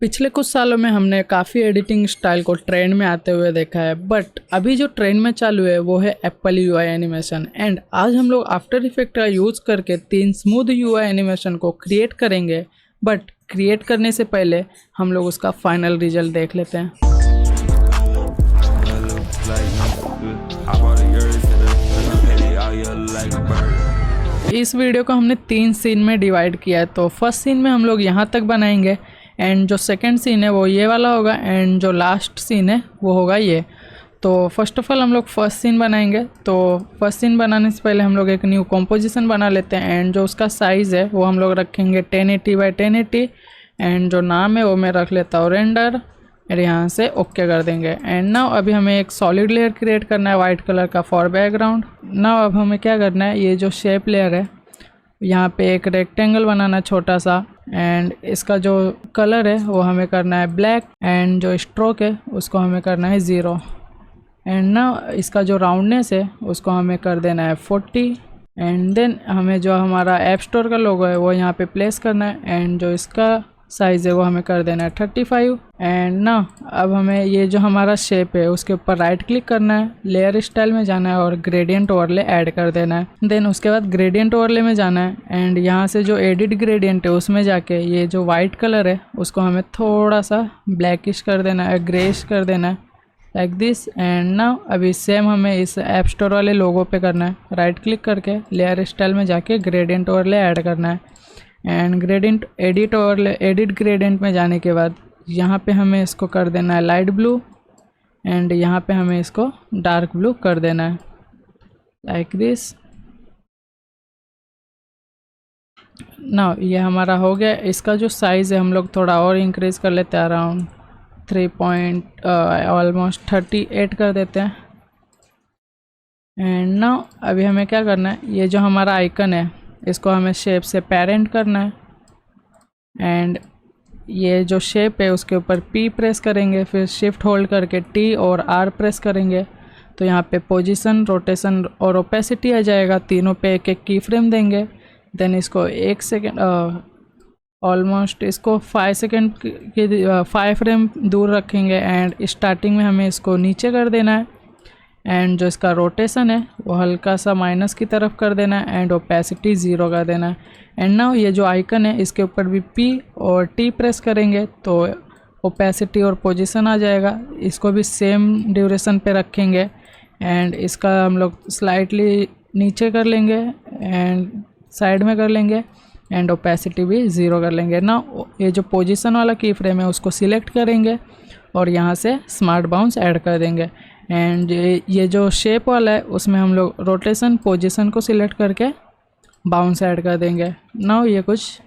पिछले कुछ सालों में हमने काफ़ी एडिटिंग स्टाइल को ट्रेंड में आते हुए देखा है, बट अभी जो ट्रेंड में चालू है वो है एप्पल यूआई एनिमेशन। एंड आज हम लोग आफ्टर इफेक्ट का यूज़ करके 3 स्मूथ यूआई एनिमेशन को क्रिएट करेंगे। बट क्रिएट करने से पहले हम लोग उसका फाइनल रिजल्ट देख लेते हैं। इस वीडियो को हमने 3 सीन में डिवाइड किया है। तो फर्स्ट सीन में हम लोग यहाँ तक बनाएंगे, एंड जो सेकंड सीन है वो ये वाला होगा, एंड जो लास्ट सीन है वो होगा ये। तो फर्स्ट ऑफ ऑल हम लोग फर्स्ट सीन बनाएंगे। तो फर्स्ट सीन बनाने से पहले हम लोग एक न्यू कॉम्पोजिशन बना लेते हैं, एंड जो उसका साइज़ है वो हम लोग रखेंगे 1080 बाई 1080, एंड जो नाम है वो मैं रख लेता हूँ रेंडर, और यहाँ से ओके कर देंगे। एंड नाउ अभी हमें एक सॉलिड लेयर क्रिएट करना है वाइट कलर का फॉर बैकग्राउंड। नाउ अब हमें क्या करना है, ये जो शेप लेयर है यहाँ पे एक रेक्टेंगल बनाना छोटा सा, एंड इसका जो कलर है वो हमें करना है ब्लैक, एंड जो स्ट्रोक है उसको हमें करना है 0। एंड ना इसका जो राउंडनेस है उसको हमें कर देना है 40। एंड देन हमें जो हमारा ऐप स्टोर का लोगो है वो यहाँ पे प्लेस करना है, एंड जो इसका साइज़ है वो हमें कर देना है 35। एंड ना अब हमें ये जो हमारा शेप है उसके ऊपर राइट क्लिक करना है, लेयर स्टाइल में जाना है और ग्रेडियंट ओवरले ऐड कर देना है। देन उसके बाद ग्रेडियंट ओवरले में जाना है, एंड यहाँ से जो एडिट ग्रेडियंट है उसमें जाके ये जो वाइट कलर है उसको हमें थोड़ा सा ब्लैकिश कर देना है, ग्रेइश कर देना है लाइक दिस। एंड ना अभी सेम हमें इस ऐप स्टोर वाले लोगो पे करना है, राइट क्लिक करके लेयर स्टाइल में जाके ग्रेडियंट ओवरले ऐड करना है। एंड ग्रेडियंट एडिट ग्रेडियंट में जाने के बाद यहाँ पे हमें इसको कर देना है लाइट ब्लू, एंड यहाँ पे हमें इसको डार्क ब्लू कर देना है लाइक दिस। ना ये हमारा हो गया। इसका जो साइज़ है हम लोग थोड़ा और इंक्रीज़ कर लेते हैं, अराउंड 3 38 कर देते हैं। एंड ना अभी हमें क्या करना है, ये जो हमारा आइकन है इसको हमें शेप से पेरेंट करना है, एंड ये जो शेप है उसके ऊपर P प्रेस करेंगे, फिर शिफ्ट होल्ड करके T और R प्रेस करेंगे तो यहाँ पे पोजीशन, रोटेशन और ओपेसिटी आ जाएगा। तीनों पे एक एक की फ्रेम देंगे। देन इसको 1 सेकेंड ऑलमोस्ट इसको 5 सेकेंड की 5 फ्रेम दूर रखेंगे, एंड स्टार्टिंग में हमें इसको नीचे कर देना है, एंड जो इसका रोटेशन है वो हल्का सा माइनस की तरफ कर देना है, एंड ओपेसिटी 0 कर देना है। एंड नाउ ये जो आइकन है इसके ऊपर भी P और T प्रेस करेंगे तो ओपेसिटी और पोजीशन आ जाएगा। इसको भी सेम ड्यूरेशन पे रखेंगे, एंड इसका हम लोग स्लाइटली नीचे कर लेंगे एंड साइड में कर लेंगे, एंड ओपेसिटी भी 0 कर लेंगे। ना ये जो पोजीशन वाला की फ्रेम है उसको सिलेक्ट करेंगे और यहाँ से स्मार्ट बाउंस ऐड कर देंगे, एंड ये जो शेप वाला है उसमें हम लोग रोटेशन पोजीशन को सिलेक्ट करके बाउंस ऐड कर देंगे। नाउ ये कुछ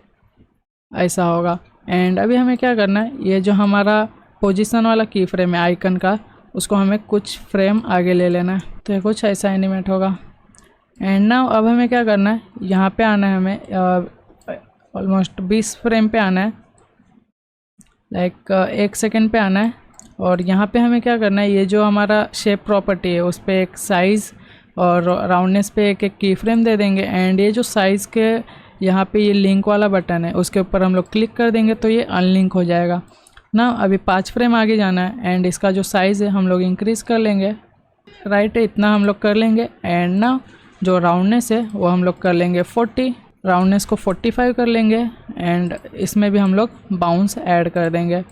ऐसा होगा। एंड अभी हमें क्या करना है, ये जो हमारा पोजीशन वाला की फ्रेम है आइकन का उसको हमें कुछ फ्रेम आगे ले लेना है, तो ये कुछ ऐसा एनिमेट होगा। एंड नाउ अब हमें क्या करना है, यहाँ पे आना है, हमें ऑलमोस्ट 20 फ्रेम पे आना है, लाइक 1 सेकेंड पे आना है, और यहाँ पे हमें क्या करना है, ये जो हमारा शेप प्रॉपर्टी है उस पर एक साइज़ और राउंडनेस पे एक एक की फ्रेम दे देंगे, एंड ये जो साइज़ के यहाँ पे ये लिंक वाला बटन है उसके ऊपर हम लोग क्लिक कर देंगे तो ये अनलिंक हो जाएगा ना। अभी 5 फ्रेम आगे जाना है, एंड इसका जो साइज़ है हम लोग इंक्रीज़ कर लेंगे, राइट है इतना हम लोग कर लेंगे। एंड ना जो राउंडनेस है वो हम लोग कर लेंगे 40, राउंडनेस को 45 कर लेंगे, एंड इसमें भी हम लोग बाउंस ऐड कर देंगे।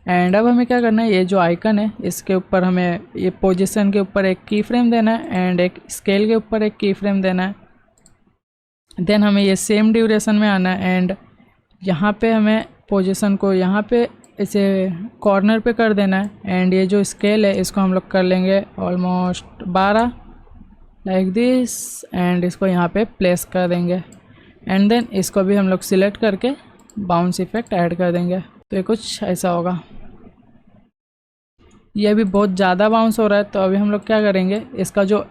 एंड अब हमें क्या करना है, ये जो आइकन है इसके ऊपर हमें ये पोजीशन के ऊपर एक की फ्रेम देना है, एंड एक स्केल के ऊपर एक की फ्रेम देना है। देन हमें ये सेम ड्यूरेशन में आना है, एंड यहाँ पे हमें पोजीशन को यहाँ पे इसे कॉर्नर पे कर देना है, एंड ये जो स्केल है इसको हम लोग कर लेंगे ऑलमोस्ट 12 लाइक दिस, एंड इसको यहाँ पे प्लेस कर देंगे, एंड देन इसको भी हम लोग सिलेक्ट करके बाउंस इफेक्ट ऐड कर देंगे, तो ये कुछ ऐसा होगा। ये भी बहुत ज़्यादा बाउंस हो रहा है, तो अभी हम लोग क्या करेंगे, इसका जो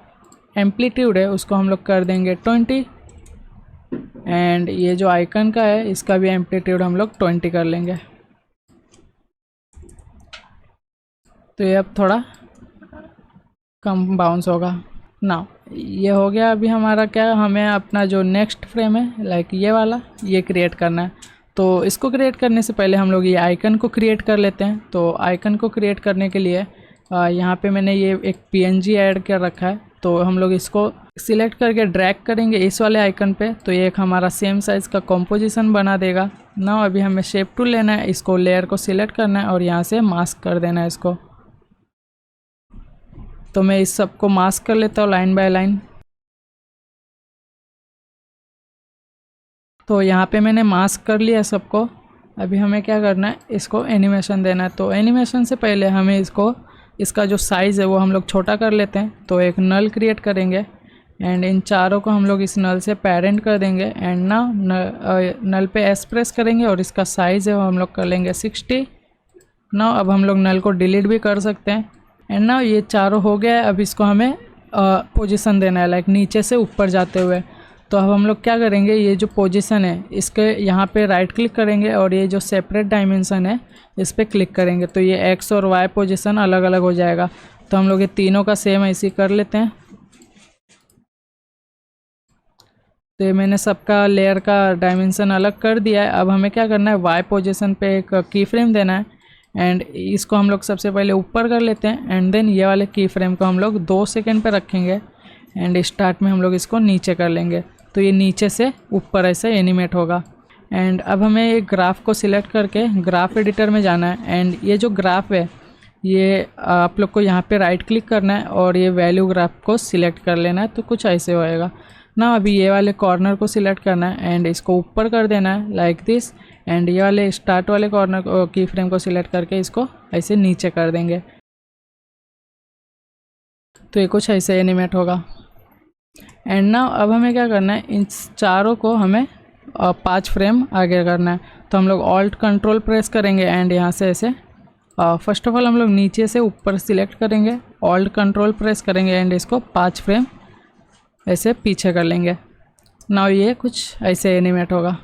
एम्पलीट्यूड है उसको हम लोग कर देंगे 20, एंड ये जो आइकन का है इसका भी एम्पलीट्यूड हम लोग 20 कर लेंगे, तो ये अब थोड़ा कम बाउंस होगा ना। ये हो गया। अभी हमारा क्या, हमें अपना जो नेक्स्ट फ्रेम है लाइक ये वाला ये क्रिएट करना है। तो इसको क्रिएट करने से पहले हम लोग ये आइकन को क्रिएट कर लेते हैं। तो आइकन को क्रिएट करने के लिए यहाँ पे मैंने ये एक PNG ऐड कर रखा है, तो हम लोग इसको सिलेक्ट करके ड्रैग करेंगे इस वाले आइकन पे, तो ये एक हमारा सेम साइज़ का कॉम्पोजिशन बना देगा। ना अभी हमें शेप टूल लेना है, इसको लेयर को सिलेक्ट करना है और यहाँ से मास्क कर देना है इसको। तो मैं इस सब को मास्क कर लेता हूँ लाइन बाय लाइन। तो यहाँ पे मैंने मास्क कर लिया सबको। अभी हमें क्या करना है, इसको एनिमेशन देना है। तो एनिमेशन से पहले हमें इसका जो साइज़ है वो हम लोग छोटा कर लेते हैं। तो एक नल क्रिएट करेंगे एंड इन चारों को हम लोग इस नल से पेरेंट कर देंगे एंड ना नल पे एस प्रेस करेंगे और इसका साइज़ है वो हम लोग कर लेंगे 60। ना अब हम लोग नल को डिलीट भी कर सकते हैं। एंड ना ये चारों हो गया है। अब इसको हमें पोजीशन देना है, लाइक नीचे से ऊपर जाते हुए। तो अब हम लोग क्या करेंगे, ये जो पोजीशन है इसके यहाँ पे राइट क्लिक करेंगे और ये जो सेपरेट डायमेंशन है इस पर क्लिक करेंगे, तो ये एक्स और वाई पोजीशन अलग अलग हो जाएगा। तो हम लोग ये तीनों का सेम ऐसे ही कर लेते हैं। तो ये मैंने सबका लेयर का डायमेंशन अलग कर दिया है। अब हमें क्या करना है, वाई पोजीशन पे एक की फ्रेम देना है एंड इसको हम लोग सबसे पहले ऊपर कर लेते हैं एंड देन ये वाले की फ्रेम को हम लोग 2 सेकेंड पे रखेंगे एंड स्टार्ट में हम लोग इसको नीचे कर लेंगे, तो ये नीचे से ऊपर ऐसे एनिमेट होगा। एंड अब हमें एक ग्राफ को सिलेक्ट करके ग्राफ एडिटर में जाना है एंड ये जो ग्राफ है ये आप लोग को यहाँ पे राइट क्लिक करना है और ये वैल्यू ग्राफ को सिलेक्ट कर लेना है। तो कुछ ऐसे होएगा ना। अभी ये वाले कॉर्नर को सिलेक्ट करना है एंड इसको ऊपर कर देना है लाइक दिस एंड ये वाले स्टार्ट वाले कॉर्नर की फ्रेम को सिलेक्ट करके इसको ऐसे नीचे कर देंगे, तो ये कुछ ऐसे एनिमेट होगा। एंड ना अब हमें क्या करना है, इन चारों को हमें 5 फ्रेम आगे करना है। तो हम लोग ऑल्ट कंट्रोल प्रेस करेंगे एंड यहाँ से ऐसे फर्स्ट ऑफ ऑल हम लोग नीचे से ऊपर सिलेक्ट करेंगे, ऑल्ट कंट्रोल प्रेस करेंगे एंड इसको 5 फ्रेम ऐसे पीछे कर लेंगे। नाउ ये कुछ ऐसे एनिमेट होगा।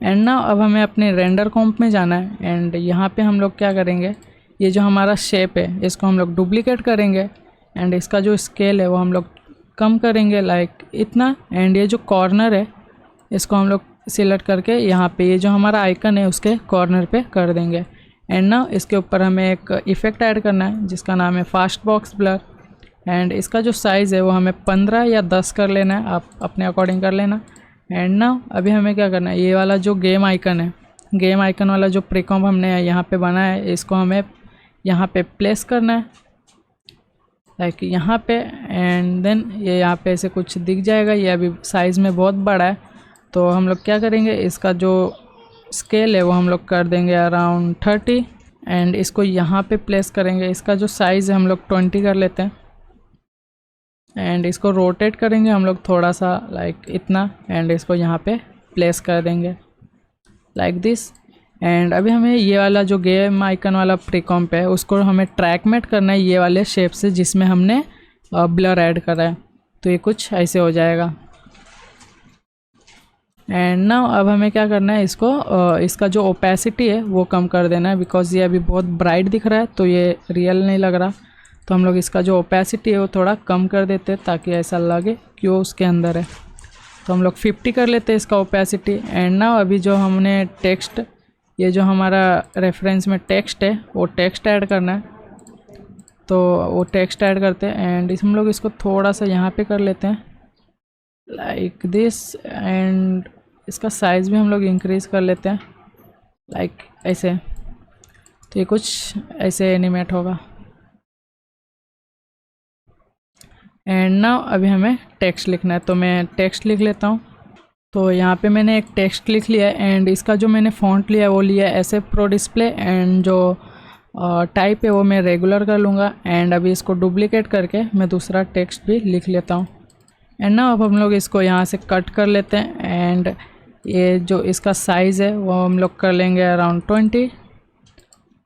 एंड ना अब हमें अपने रेंडर कॉम्प में जाना है एंड यहाँ पे हम लोग क्या करेंगे, ये जो हमारा शेप है इसको हम लोग डुप्लीकेट करेंगे एंड इसका जो स्केल है वो हम लोग कम करेंगे लाइक इतना। एंड ये जो कॉर्नर है इसको हम लोग सिलेक्ट करके यहाँ पे ये जो हमारा आइकन है उसके कॉर्नर पे कर देंगे। एंड ना इसके ऊपर हमें एक इफ़ेक्ट ऐड करना है जिसका नाम है फास्ट बॉक्स ब्लर एंड इसका जो साइज़ है वो हमें 15 या 10 कर लेना है, आप अपने अकॉर्डिंग कर लेना। एंड ना अभी हमें क्या करना है, ये वाला जो गेम आइकन है, गेम आइकन वाला जो प्रीकॉम्प हमने यहाँ पे बनाया है इसको हमें यहाँ पे प्लेस करना है लाइक यहाँ पे। एंड देन ये यहाँ पे ऐसे कुछ दिख जाएगा। ये अभी साइज़ में बहुत बड़ा है, तो हम लोग क्या करेंगे, इसका जो स्केल है वो हम लोग कर देंगे अराउंड 30 एंड इसको यहाँ पे प्लेस करेंगे। इसका जो साइज़ है हम लोग 20 कर लेते हैं एंड इसको रोटेट करेंगे हम लोग थोड़ा सा लाइक इतना एंड इसको यहाँ पे प्लेस कर देंगे लाइक दिस। एंड अभी हमें ये वाला जो गेम आइकन वाला प्रीकॉम्प है उसको हमें ट्रैकमेट करना है ये वाले शेप से जिसमें हमने ब्लर ऐड करा है, तो ये कुछ ऐसे हो जाएगा। एंड ना अब हमें क्या करना है, इसको इसका जो ओपेसिटी है वो कम कर देना है बिकॉज़ ये अभी बहुत ब्राइट दिख रहा है तो ये रियल नहीं लग रहा। तो हम लोग इसका जो ओपेसिटी है वो थोड़ा कम कर देते हैं ताकि ऐसा लगे कि वो उसके अंदर है। तो हम लोग 50 कर लेते हैं इसका ओपेसिटी। एंड ना अभी जो हमने टेक्स्ट, ये जो हमारा रेफरेंस में टेक्स्ट है वो टेक्स्ट ऐड करना है, तो वो टेक्स्ट ऐड करते हैं एंड हम लोग इसको थोड़ा सा यहाँ पे कर लेते हैं लाइक दिस एंड इसका साइज़ भी हम लोग इंक्रीज़ कर लेते हैं लाइक ऐसे। तो ये कुछ ऐसे एनिमेट होगा। एंड ना अभी हमें टेक्स्ट लिखना है, तो मैं टेक्स्ट लिख लेता हूँ। तो यहाँ पे मैंने एक टेक्स्ट लिख लिया है एंड इसका जो मैंने फ़ॉन्ट लिया है वो लिया है SF Pro डिस्प्ले एंड जो टाइप है वो मैं रेगुलर कर लूँगा। एंड अभी इसको डुप्लीकेट करके मैं दूसरा टेक्स्ट भी लिख लेता हूँ। एंड ना अब हम लोग इसको यहाँ से कट कर लेते हैं एंड ये जो इसका साइज़ है वो हम लोग कर लेंगे अराउंड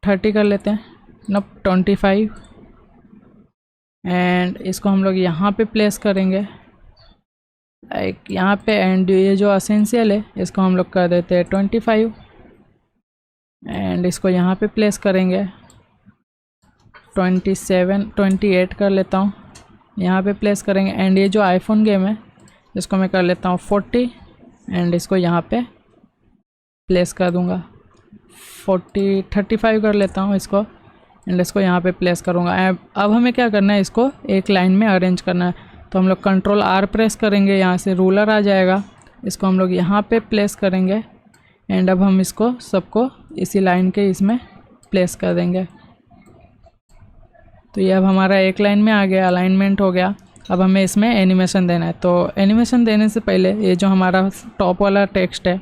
30 कर लेते हैं ना 25 एंड इसको हम लोग यहाँ पे प्लेस करेंगे लाइक यहाँ पे। एंड ये जो असेंशियल है इसको हम लोग कर देते हैं 25 एंड इसको यहाँ पे प्लेस करेंगे 28 कर लेता हूँ, यहाँ पे प्लेस करेंगे। एंड ये जो आईफोन गेम है इसको मैं कर लेता हूँ 40 एंड इसको यहाँ पे प्लेस कर दूँगा 35 कर लेता हूँ इसको एंड इसको यहाँ पे प्लेस करूँगा। अब हमें क्या करना है, इसको एक लाइन में अरेंज करना है। तो हम लोग कंट्रोल R प्रेस करेंगे, यहाँ से रूलर आ जाएगा, इसको हम लोग यहाँ पे प्लेस करेंगे एंड अब हम इसको सबको इसी लाइन के इसमें प्लेस कर देंगे। तो ये अब हमारा एक लाइन में आ गया, अलाइनमेंट हो गया। अब हमें इसमें एनिमेशन देना है। तो एनिमेशन देने से पहले ये जो हमारा टॉप वाला टेक्स्ट है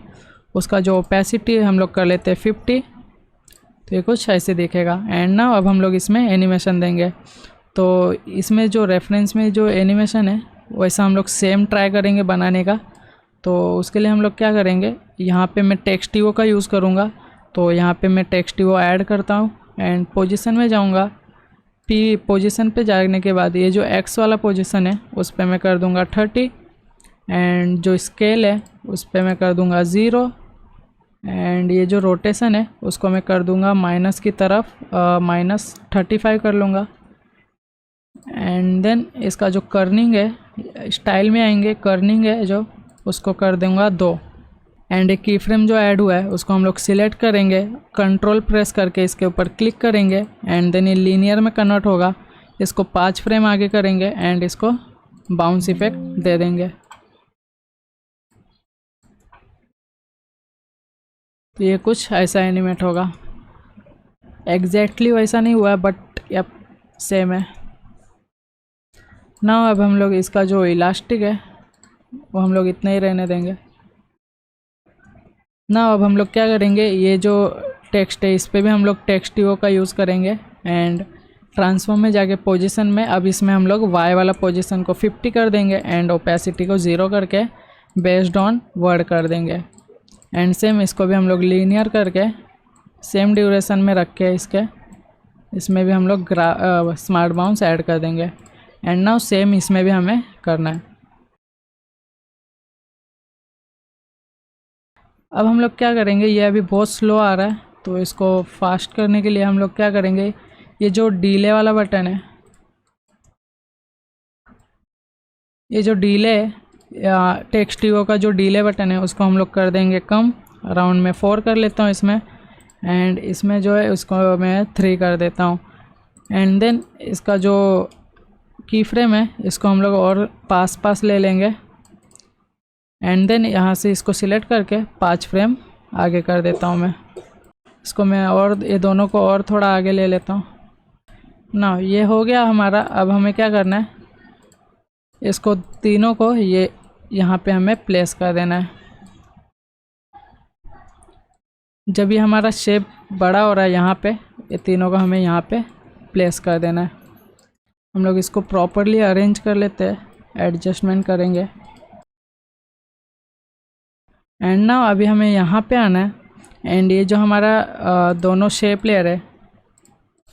उसका जो ओपेसिटी हम लोग कर लेते हैं 50। तो ये कुछ ऐसे दिखेगा। एंड ना अब हम लोग इसमें एनिमेशन देंगे। तो इसमें जो रेफरेंस में जो एनिमेशन है वैसा हम लोग सेम ट्राई करेंगे बनाने का। तो उसके लिए हम लोग क्या करेंगे, यहाँ पे मैं टेक्स्टिवो का यूज़ करूँगा। तो यहाँ पे मैं टेक्स्टिवो ऐड करता हूँ एंड पोजीशन में जाऊँगा। पी पोजीशन पे जाने के बाद ये जो एक्स वाला पोजीशन है उस पर मैं कर दूँगा 30 एंड जो स्केल है उस पर मैं कर दूँगा 0 एंड ये जो रोटेशन है उसको मैं कर दूँगा माइनस की तरफ -35 कर लूँगा। एंड देन इसका जो कर्निंग है, स्टाइल में आएंगे, कर्निंग है जो उसको कर दूँगा 2 एंड एक की फ्रेम जो ऐड हुआ है उसको हम लोग सिलेक्ट करेंगे, कंट्रोल प्रेस करके इसके ऊपर क्लिक करेंगे एंड देन ये लीनियर में कन्वर्ट होगा। इसको 5 फ्रेम आगे करेंगे एंड इसको बाउंस इफेक्ट दे देंगे। तो ये कुछ ऐसा एनिमेट होगा। एग्जैक्टली वैसा नहीं हुआ है बट यप सेम है ना। अब हम लोग इसका जो इलास्टिक है वो हम लोग इतना ही रहने देंगे ना। अब हम लोग क्या करेंगे, ये जो टेक्स्ट है इस पर भी हम लोग टेक्स्टिवो का यूज़ करेंगे एंड ट्रांसफॉर्म में जाके पोजीशन में अब इसमें हम लोग वाई वाला पोजीशन को 50 कर देंगे एंड ओपेसिटी को 0 करके बेस्ड ऑन वर्ड कर देंगे। एंड सेम इसको भी हम लोग लीनियर करके सेम ड्यूरेशन में रख के इसमें भी हम लोग स्मार्ट बाउंस ऐड कर देंगे। एंड नाउ सेम इसमें भी हमें करना है। अब हम लोग क्या करेंगे, ये अभी बहुत स्लो आ रहा है तो इसको फास्ट करने के लिए हम लोग क्या करेंगे, ये जो डिले वाला बटन है, ये जो डिले या टेक्स्टिवो का जो डिले बटन है उसको हम लोग कर देंगे कम, अराउंड में 4 कर लेता हूँ इसमें एंड इसमें जो है उसको मैं 3 कर देता हूँ। एंड देन इसका जो की फ्रेम है इसको हम लोग और पास ले लेंगे एंड देन यहाँ से इसको सिलेक्ट करके 5 फ्रेम आगे कर देता हूँ मैं। इसको मैं और ये दोनों को और थोड़ा आगे ले लेता हूँ ना। ये हो गया हमारा। अब हमें क्या करना है, इसको तीनों को ये यहाँ पे हमें प्लेस कर देना है। जब ये हमारा शेप बड़ा हो रहा है यहाँ पे, ये तीनों को हमें यहाँ पे प्लेस कर देना है। हम लोग इसको प्रॉपरली अरेंज कर लेते हैं, एडजस्टमेंट करेंगे एंड ना अभी हमें यहाँ पे आना है एंड ये जो हमारा दोनों शेप लेयर है,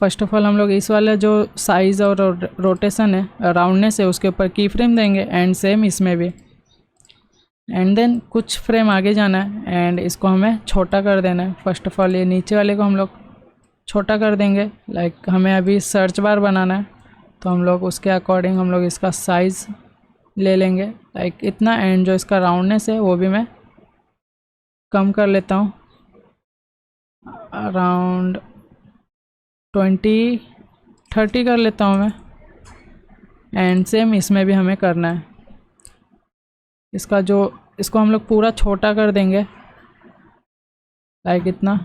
फर्स्ट ऑफ ऑल हम लोग इस वाला जो साइज़ और रोटेशन है, राउंडनेस है, उसके ऊपर की फ्रेम देंगे एंड सेम इसमें भी। एंड देन कुछ फ्रेम आगे जाना है एंड इसको हमें छोटा कर देना है। फर्स्ट ऑफ ऑल ये नीचे वाले को हम लोग छोटा कर देंगे। लाइक हमें अभी सर्च बार बनाना है तो हम लोग उसके अकॉर्डिंग हम लोग इसका साइज़ ले लेंगे लाइक इतना एंड जो इसका राउंडनेस है वो भी मैं कम कर लेता हूँ, अराउंड 20-30 कर लेता हूँ मैं। एंड सेम इसमें भी हमें करना है। इसको हम लोग पूरा छोटा कर देंगे लाइक इतना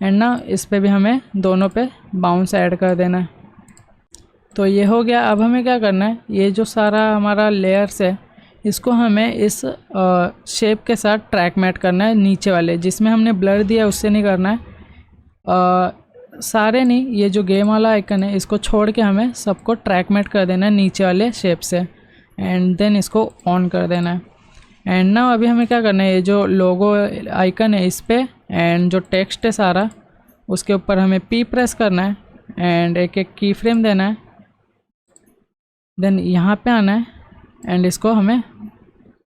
एंड ना इस पे भी हमें दोनों पे बाउंस ऐड कर देना है। तो ये हो गया। अब हमें क्या करना है, ये जो सारा हमारा लेयर्स है इसको हमें इस शेप के साथ ट्रैक मैट करना है। नीचे वाले जिसमें हमने ब्लर दिया उससे नहीं करना है, सारे नहीं, ये जो गेम वाला आइकन है इसको छोड़ के हमें सबको ट्रैक मैट कर देना है नीचे वाले शेप से एंड देन इसको ऑन कर देना है। एंड ना अभी हमें क्या करना है, ये जो लोगो आइकन है इस पे एंड जो टेक्स्ट है सारा उसके ऊपर हमें P प्रेस करना है एंड एक एक की फ्रेम देना है। देन यहाँ पे आना है एंड इसको हमें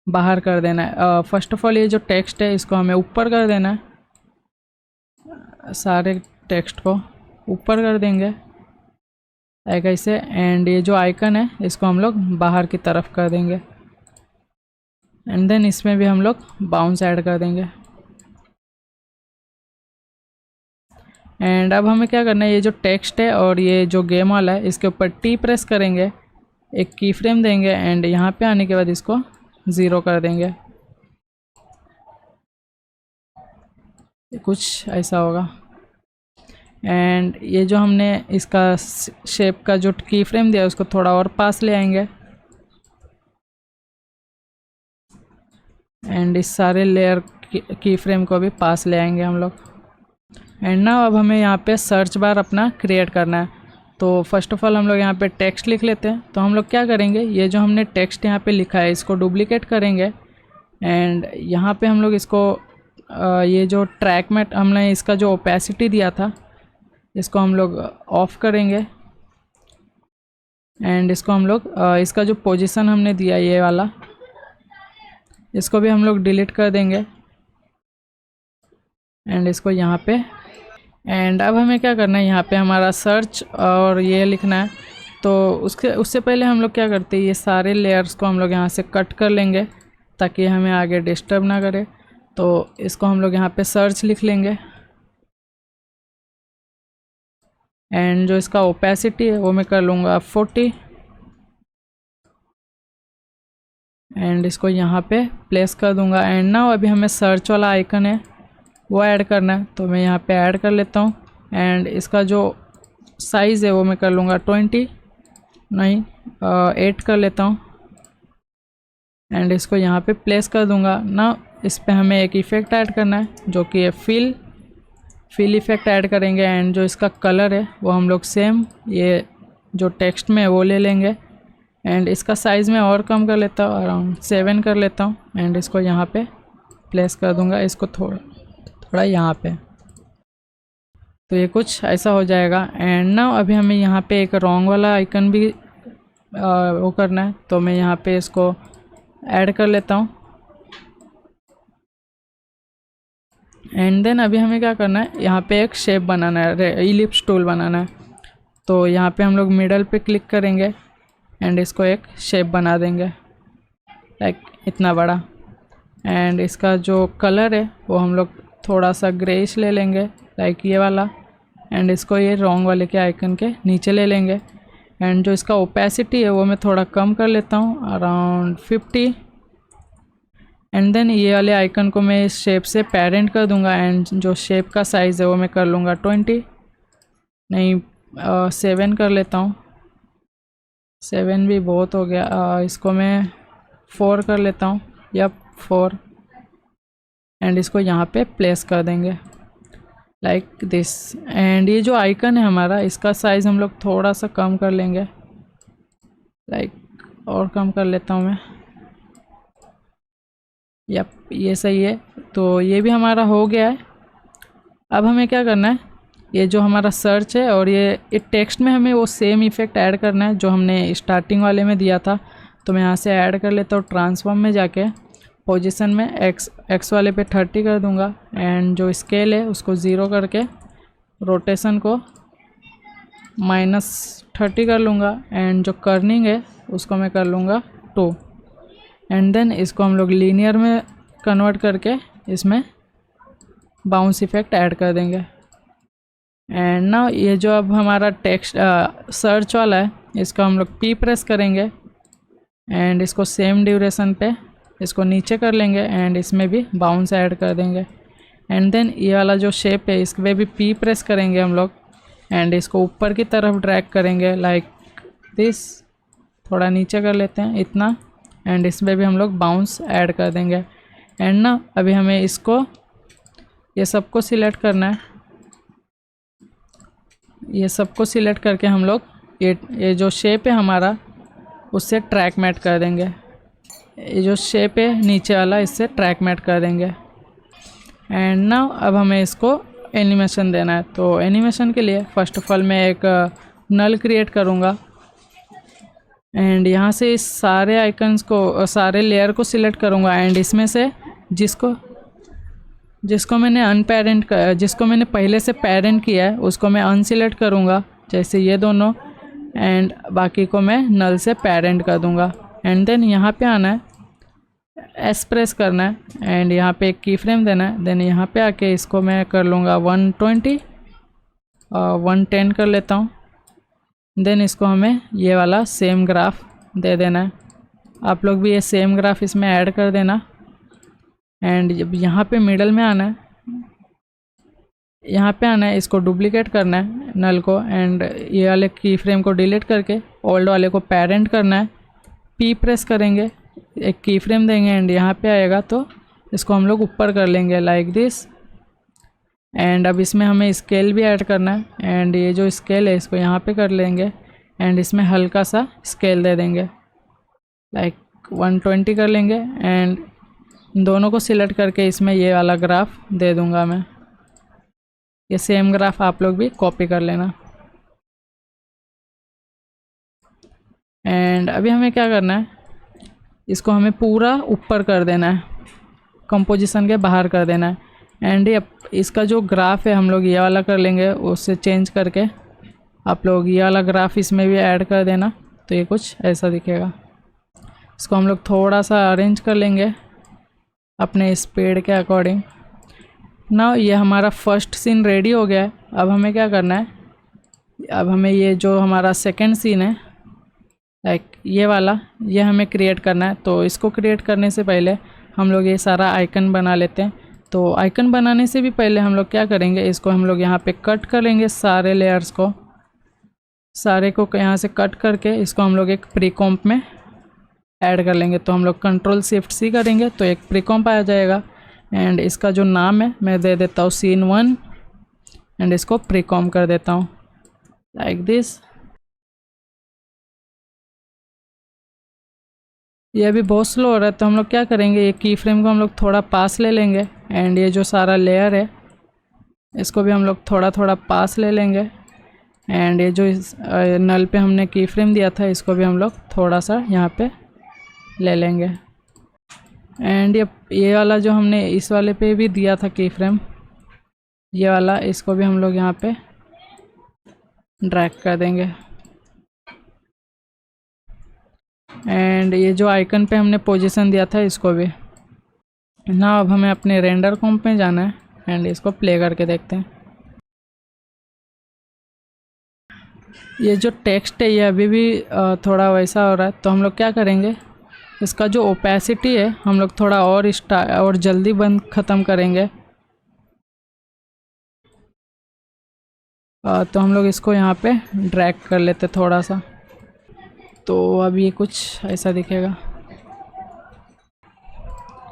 बाहर कर देना है। फर्स्ट ऑफ ऑल ये जो टेक्स्ट है इसको हमें ऊपर कर देना है, सारे टेक्स्ट को ऊपर कर देंगे लाइक ऐसे। एंड ये जो आइकन है इसको हम लोग बाहर की तरफ कर देंगे। एंड देन इसमें भी हम लोग बाउंस ऐड कर देंगे। एंड अब हमें क्या करना है, ये जो टेक्स्ट है और ये जो गेम वाला है इसके ऊपर टी प्रेस करेंगे, एक की फ्रेम देंगे एंड यहाँ पे आने के बाद इसको 0 कर देंगे। कुछ ऐसा होगा। एंड ये जो हमने इसका शेप का जो की फ्रेम दिया उसको थोड़ा और पास ले आएंगे एंड इस सारे लेयर की फ्रेम को भी पास ले आएंगे हम लोग। एंड ना अब हमें यहाँ पे सर्च बार अपना क्रिएट करना है। तो फर्स्ट ऑफ ऑल हम लोग यहाँ पे टेक्स्ट लिख लेते हैं। तो हम लोग क्या करेंगे, ये जो हमने टेक्स्ट यहाँ पे लिखा है इसको डुप्लीकेट करेंगे एंड यहाँ पे हम लोग इसको ये जो ट्रैक में हमने इसका जो ओपेसिटी दिया था इसको हम लोग ऑफ करेंगे एंड इसको हम लोग इसका जो पोजीशन हमने दिया ये वाला इसको भी हम लोग डिलीट कर देंगे एंड इसको यहाँ पे। एंड अब हमें क्या करना है, यहाँ पे हमारा सर्च और ये लिखना है। तो उससे पहले हम लोग क्या करते हैं, ये सारे लेयर्स को हम लोग यहाँ से कट कर लेंगे ताकि हमें आगे डिस्टर्ब ना करे। तो इसको हम लोग यहाँ पे सर्च लिख लेंगे एंड जो इसका ओपेसिटी है वो मैं कर लूँगा 40 एंड इसको यहाँ पे प्लेस कर दूँगा। एंड ना अभी हमें सर्च वाला आइकन है वो ऐड करना है, तो मैं यहाँ पे ऐड कर लेता हूँ एंड इसका जो साइज़ है वो मैं कर लूँगा 8 कर लेता हूँ एंड इसको यहाँ पे प्लेस कर दूँगा ना। इस पे हमें एक इफ़ेक्ट ऐड करना है जो कि है फिल इफ़ेक्ट ऐड करेंगे एंड जो इसका कलर है वो हम लोग सेम ये जो टेक्स्ट में है वो ले लेंगे एंड इसका साइज़ में और कम कर लेता हूँ, अराउंड 7 कर लेता हूँ एंड इसको यहाँ पे प्लेस कर दूँगा, इसको थोड़ा यहाँ पे। तो ये कुछ ऐसा हो जाएगा। एंड ना अभी हमें यहाँ पे एक रॉन्ग वाला आइकन भी वो करना है, तो मैं यहाँ पे इसको ऐड कर लेता हूँ एंड देन अभी हमें क्या करना है, यहाँ पे एक शेप बनाना है, इलिप्स टूल बनाना है। तो यहाँ पे हम लोग मिडल पे क्लिक करेंगे एंड इसको एक शेप बना देंगे लाइक इतना बड़ा एंड इसका जो कलर है वो हम लोग थोड़ा सा ग्रेइश ले लेंगे लाइक ये वाला एंड इसको ये रॉन्ग वाले के आइकन के नीचे ले लेंगे एंड जो इसका ओपेसिटी है वो मैं थोड़ा कम कर लेता हूँ, अराउंड 50 एंड देन ये वाले आइकन को मैं इस शेप से पेरेंट कर दूंगा एंड जो शेप का साइज़ है वो मैं कर लूँगा 7 कर लेता हूँ। 7 भी बहुत हो गया, इसको मैं 4 कर लेता हूँ, 4 एंड इसको यहाँ पे प्लेस कर देंगे लाइक दिस। एंड ये जो आइकन है हमारा इसका साइज़ हम लोग थोड़ा सा कम कर लेंगे लाइक और कम कर लेता हूँ मैं, ये सही है। तो ये भी हमारा हो गया है। अब हमें क्या करना है, ये जो हमारा सर्च है और ये टेक्स्ट में हमें वो सेम इफ़ेक्ट ऐड करना है जो हमने स्टार्टिंग वाले में दिया था। तो मैं यहाँ से ऐड कर लेता हूँ, ट्रांसफॉर्म में जाके पोजीशन में एक्स वाले पे 30 कर दूँगा एंड जो स्केल है उसको 0 करके रोटेशन को -30 कर लूँगा एंड जो कर्निंग है उसको मैं कर लूँगा 2 एंड देन इसको हम लोग लीनियर में कन्वर्ट करके इसमें बाउंस इफ़ेक्ट ऐड कर देंगे। एंड ना ये जो अब हमारा टेक्स्ट सर्च वाला है इसको हम लोग P प्रेस करेंगे एंड इसको सेम ड्यूरेशन पे इसको नीचे कर लेंगे एंड इसमें भी बाउंस ऐड कर देंगे एंड देन ये वाला जो शेप है इस पर भी P प्रेस करेंगे हम लोग एंड इसको ऊपर की तरफ ड्रैग करेंगे लाइक दिस, थोड़ा नीचे कर लेते हैं इतना एंड इसमें भी हम लोग बाउंस ऐड कर देंगे। एंड ना अभी हमें इसको ये सबको सिलेक्ट करना है, ये सबको सिलेक्ट करके हम लोग ये जो शेप है हमारा उससे ट्रैक मैट कर देंगे, ये जो शेप है नीचे वाला इससे ट्रैक मैट कर देंगे। एंड ना अब हमें इसको एनिमेशन देना है। तो एनिमेशन के लिए फ़र्स्ट ऑफ ऑल मैं एक नल क्रिएट करूँगा एंड यहाँ से इस सारे आइकन्स को सारे लेयर को सिलेक्ट करूँगा एंड इसमें से जिसको मैंने पहले से पेरेंट किया है उसको मैं अनसिलेक्ट करूँगा, जैसे ये दोनों, एंड बाकी को मैं नल से पेरेंट कर दूँगा। एंड देन यहाँ पे आना है एस प्रेस करना है एंड यहाँ पे एक की फ्रेम देना है। देन यहाँ पे आके इसको मैं कर लूँगा 120 और 110 कर लेता हूँ। देन इसको हमें ये वाला सेम ग्राफ दे देना है। आप लोग भी ये सेम ग्राफ इसमें ऐड कर देना। एंड जब यहाँ पे मिडल में आना है, यहाँ पे आना है, इसको डुप्लीकेट करना है नल को एंड ये वाले की फ्रेम को डिलीट करके ओल्ड वाले को पेरेंट करना है। पी प्रेस करेंगे, एक की फ्रेम देंगे एंड यहाँ पे आएगा तो इसको हम लोग ऊपर कर लेंगे लाइक दिस। एंड अब इसमें हमें स्केल भी ऐड करना है एंड ये जो स्केल है इसको यहाँ पे कर लेंगे एंड इसमें हल्का सा स्केल दे देंगे लाइक 120 कर लेंगे एंड दोनों को सिलेक्ट करके इसमें ये वाला ग्राफ दे दूँगा मैं। ये सेम ग्राफ आप लोग भी कॉपी कर लेना। एंड अभी हमें क्या करना है, इसको हमें पूरा ऊपर कर देना है, कंपोजिशन के बाहर कर देना है। एंड ये इसका जो ग्राफ है हम लोग ये वाला कर लेंगे, उससे चेंज करके आप लोग ये वाला ग्राफ इसमें भी ऐड कर देना तो ये कुछ ऐसा दिखेगा। इसको हम लोग थोड़ा सा अरेंज कर लेंगे अपने स्पीड के अकॉर्डिंग। ना ये हमारा फर्स्ट सीन रेडी हो गया है। अब हमें क्या करना है, अब हमें ये जो हमारा सेकंड सीन है लाइक ये वाला, ये हमें क्रिएट करना है। तो इसको क्रिएट करने से पहले हम लोग ये सारा आइकन बना लेते हैं। तो आइकन बनाने से भी पहले हम लोग क्या करेंगे, इसको हम लोग यहाँ पे कट करेंगे, सारे लेयर्स को, सारे को यहाँ से कट करके इसको हम लोग एक प्री कॉम्प में ऐड कर लेंगे। तो हम लोग Ctrl+Shift+C करेंगे तो एक प्री कॉम्प आ जाएगा। एंड इसका जो नाम है मैं दे देता हूँ सीन 1 एंड इसको प्री कॉम्प कर देता हूँ लाइक दिस। ये अभी बहुत स्लो हो रहा है तो हम लोग क्या करेंगे, ये की फ्रेम को हम लोग थोड़ा पास ले लेंगे एंड ये जो सारा लेयर है इसको भी हम लोग थोड़ा थोड़ा पास ले लेंगे। एंड ये जो इस नल पे हमने की फ्रेम दिया था इसको भी हम लोग थोड़ा सा यहाँ पे ले लेंगे। एंड ये वाला जो हमने इस वाले पे भी दिया था की फ्रेम, ये वाला, इसको भी हम लोग यहाँ पे ड्रैग कर देंगे। एंड ये जो आइकन पे हमने पोजीशन दिया था इसको भी ना। अब हमें अपने रेंडर कॉम्प में जाना है एंड इसको प्ले करके देखते हैं। ये जो टेक्स्ट है ये अभी भी थोड़ा वैसा हो रहा है तो हम लोग क्या करेंगे, इसका जो ओपेसिटी है हम लोग थोड़ा और जल्दी बंद ख़त्म करेंगे। तो हम लोग इसको यहाँ पे ड्रैग कर लेते थोड़ा सा, तो अब ये कुछ ऐसा दिखेगा।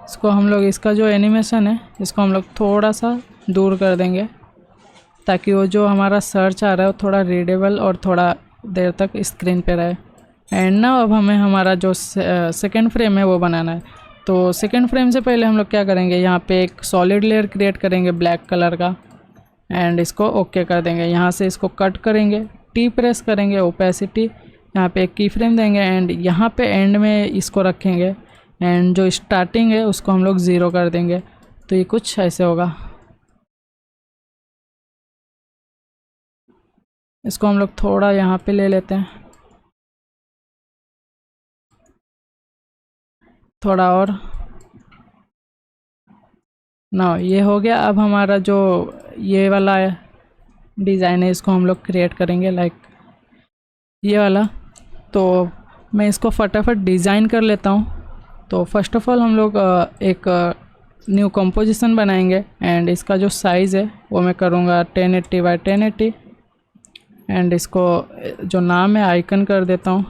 इसको हम लोग, इसका जो एनिमेशन है इसको हम लोग थोड़ा सा दूर कर देंगे ताकि वो जो हमारा सर्च आ रहा है वो थोड़ा रीडेबल और थोड़ा देर तक स्क्रीन पे रहे। एंड ना अब हमें हमारा जो सेकंड फ्रेम है वो बनाना है। तो सेकंड फ्रेम से पहले हम लोग क्या करेंगे, यहाँ पे एक सॉलिड लेयर क्रिएट करेंगे ब्लैक कलर का एंड इसको ओके कर देंगे। यहाँ से इसको कट करेंगे, टी प्रेस करेंगे, ओपेसिटी, यहाँ पे एक की फ्रेम देंगे एंड यहाँ पे एंड में इसको रखेंगे एंड जो स्टार्टिंग है उसको हम लोग 0 कर देंगे। तो ये कुछ ऐसे होगा। इसको हम लोग थोड़ा यहाँ पे ले लेते हैं, थोड़ा और ना, ये हो गया। अब हमारा जो ये वाला डिज़ाइन है इसको हम लोग क्रिएट करेंगे लाइक ये वाला। तो मैं इसको फटाफट डिज़ाइन कर लेता हूँ। तो फर्स्ट ऑफ ऑल हम लोग एक न्यू कंपोजिशन बनाएंगे एंड इसका जो साइज़ है वो मैं करूँगा 1080x1080 एंड इसको जो नाम है आइकन कर देता हूँ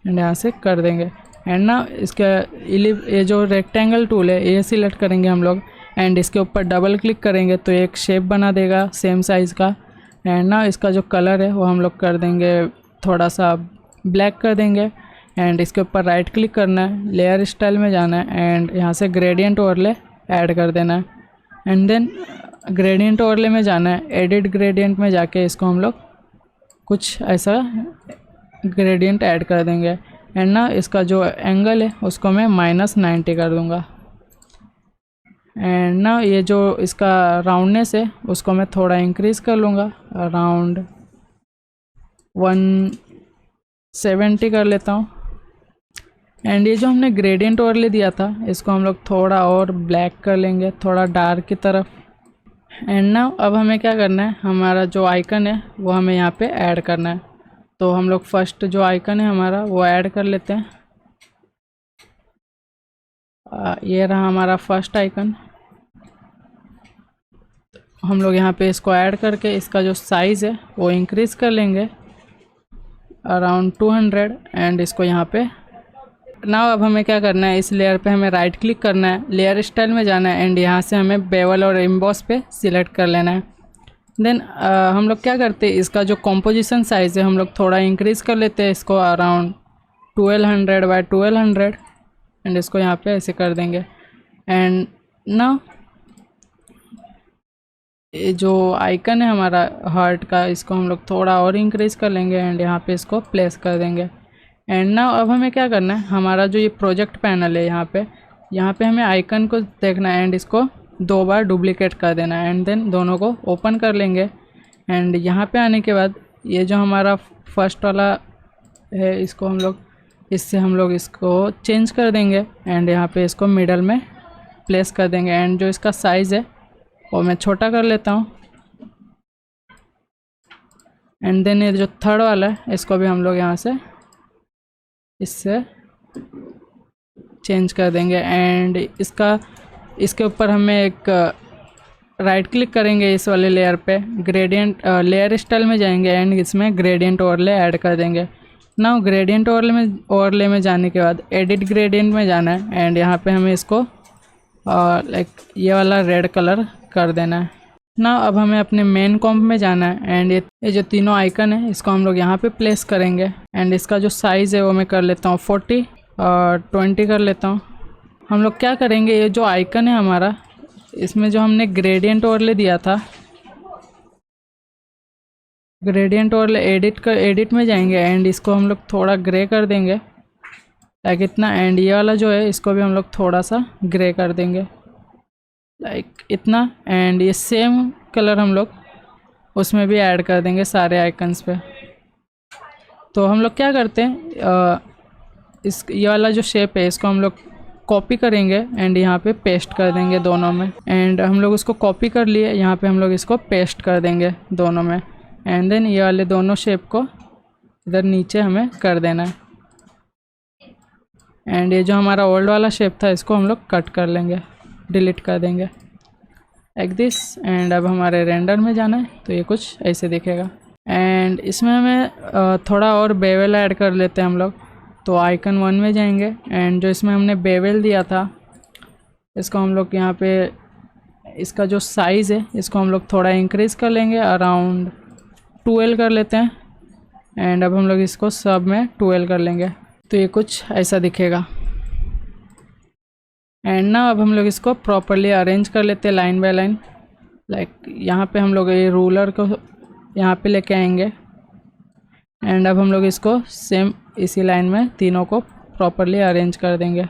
एंड यहाँ से कर देंगे। एंड ना इसका ये जो रेक्टेंगल टूल है ये सिलेक्ट करेंगे हम लोग एंड इसके ऊपर डबल क्लिक करेंगे तो एक शेप बना देगा सेम साइज़ का। एंड ना इसका जो कलर है वो हम लोग कर देंगे थोड़ा सा ब्लैक कर देंगे एंड इसके ऊपर राइट क्लिक करना है, लेयर स्टाइल में जाना है एंड यहाँ से ग्रेडियंट ओवरले ऐड कर देना है। एंड देन ग्रेडियंट ओवरले में जाना है, एडिट ग्रेडियंट में जाके इसको हम लोग कुछ ऐसा ग्रेडियंट ऐड कर देंगे। एंड ना इसका जो एंगल है उसको मैं -90 कर दूंगा। एंड ना ये जो इसका राउंडनेस है उसको मैं थोड़ा इंक्रीज़ कर लूँगा, अराउंड 170 कर लेता हूँ एंड ये जो हमने ग्रेडियंट ओवरले दिया था इसको हम लोग थोड़ा और ब्लैक कर लेंगे, थोड़ा डार्क की तरफ। एंड ना अब हमें क्या करना है, हमारा जो आइकन है वो हमें यहाँ पे ऐड करना है। तो हम लोग फर्स्ट जो आइकन है हमारा वो ऐड कर लेते हैं। ये रहा हमारा फर्स्ट आइकन। हम लोग यहाँ पे इसको ऐड करके इसका जो साइज़ है वो इंक्रीज़ कर लेंगे अराउंड 200 एंड इसको यहाँ पे ना। अब हमें क्या करना है, इस लेयर पे हमें राइट क्लिक करना है, लेयर स्टाइल में जाना है एंड यहाँ से हमें बेवल और एम्बॉस पे सिलेक्ट कर लेना है। देन हम लोग क्या करते हैं, इसका जो कॉम्पोजिशन साइज़ है हम लोग थोड़ा इंक्रीज़ कर लेते हैं इसको अराउंड 1200 बाय 1200 एंड इसको यहाँ पे ऐसे कर देंगे। एंड ना ये जो आइकन है हमारा हार्ट का इसको हम लोग थोड़ा और इंक्रीज़ कर लेंगे एंड यहाँ पे इसको प्लेस कर देंगे। एंड ना अब हमें क्या करना है, हमारा जो ये प्रोजेक्ट पैनल है यहाँ पे हमें आइकन को देखना है एंड इसको 2 बार डुप्लीकेट कर देना है एंड देन दोनों को ओपन कर लेंगे। एंड यहाँ पे आने के बाद ये जो हमारा फर्स्ट वाला है इसको हम लोग इसको चेंज कर देंगे एंड यहाँ पे इसको मिडल में प्लेस कर देंगे। एंड जो इसका साइज़ है वो मैं छोटा कर लेता हूँ। एंड देन ये जो थर्ड वाला है इसको भी हम लोग यहाँ से इससे चेंज कर देंगे एंड इसके ऊपर हमें एक राइट क्लिक करेंगे इस वाले लेयर पे, ग्रेडियंट लेयर स्टाइल में जाएंगे एंड इसमें ग्रेडियंट ओवरले ऐड कर देंगे। नाउ ग्रेडियंट ओवरले में जाने के बाद एडिट ग्रेडियंट में जाना है एंड यहाँ पे हमें इसको लाइक ये वाला रेड कलर कर देना है। ना अब हमें अपने मेन कॉम्प में जाना है एंड ये जो तीनों आइकन है इसको हम लोग यहाँ पे प्लेस करेंगे एंड इसका जो साइज़ है वो मैं कर लेता हूँ 40 और 20 कर लेता हूँ। हम लोग क्या करेंगे, ये जो आइकन है हमारा इसमें जो हमने ग्रेडियंट ओवरले दिया था, ग्रेडियंट ओवरले एडिट में जाएंगे एंड इसको हम लोग थोड़ा ग्रे कर देंगे लाइक इतना। एंड ये वाला जो है इसको भी हम लोग थोड़ा सा ग्रे कर देंगे लाइक इतना। एंड ये सेम कलर हम लोग उसमें भी ऐड कर देंगे सारे आइकन्स पे। तो हम लोग क्या करते हैं, ये वाला जो शेप है इसको हम लोग कॉपी करेंगे एंड यहाँ पे पेस्ट कर देंगे दोनों में। एंड हम लोग उसको कॉपी कर लिए, यहाँ पे हम लोग इसको पेस्ट कर देंगे दोनों में। एंड देन ये वाले दोनों शेप को इधर नीचे हमें कर देना है। एंड ये जो हमारा ओल्ड वाला शेप था इसको हम लोग कट कर लेंगे, डिलीट कर देंगे लाइक दिस। एंड अब हमारे रेंडर में जाना है तो ये कुछ ऐसे दिखेगा। एंड इसमें हमें थोड़ा और बेवल ऐड कर लेते हैं हम लोग। तो आइकन 1 में जाएंगे एंड जो इसमें हमने बेवल दिया था इसको हम लोग यहाँ पे इसका जो साइज़ है इसको हम लोग थोड़ा इंक्रीज़ कर लेंगे, अराउंड 12 कर लेते हैं। एंड अब हम लोग इसको सब में 12 कर लेंगे तो ये कुछ ऐसा दिखेगा। एंड ना अब हम लोग इसको प्रॉपरली अरेंज कर लेते हैं लाइन बाय लाइन। लाइक यहाँ पे हम लोग ये रूलर को यहाँ पे लेके आएंगे एंड अब हम लोग इसको सेम इसी लाइन में तीनों को प्रॉपरली अरेंज कर देंगे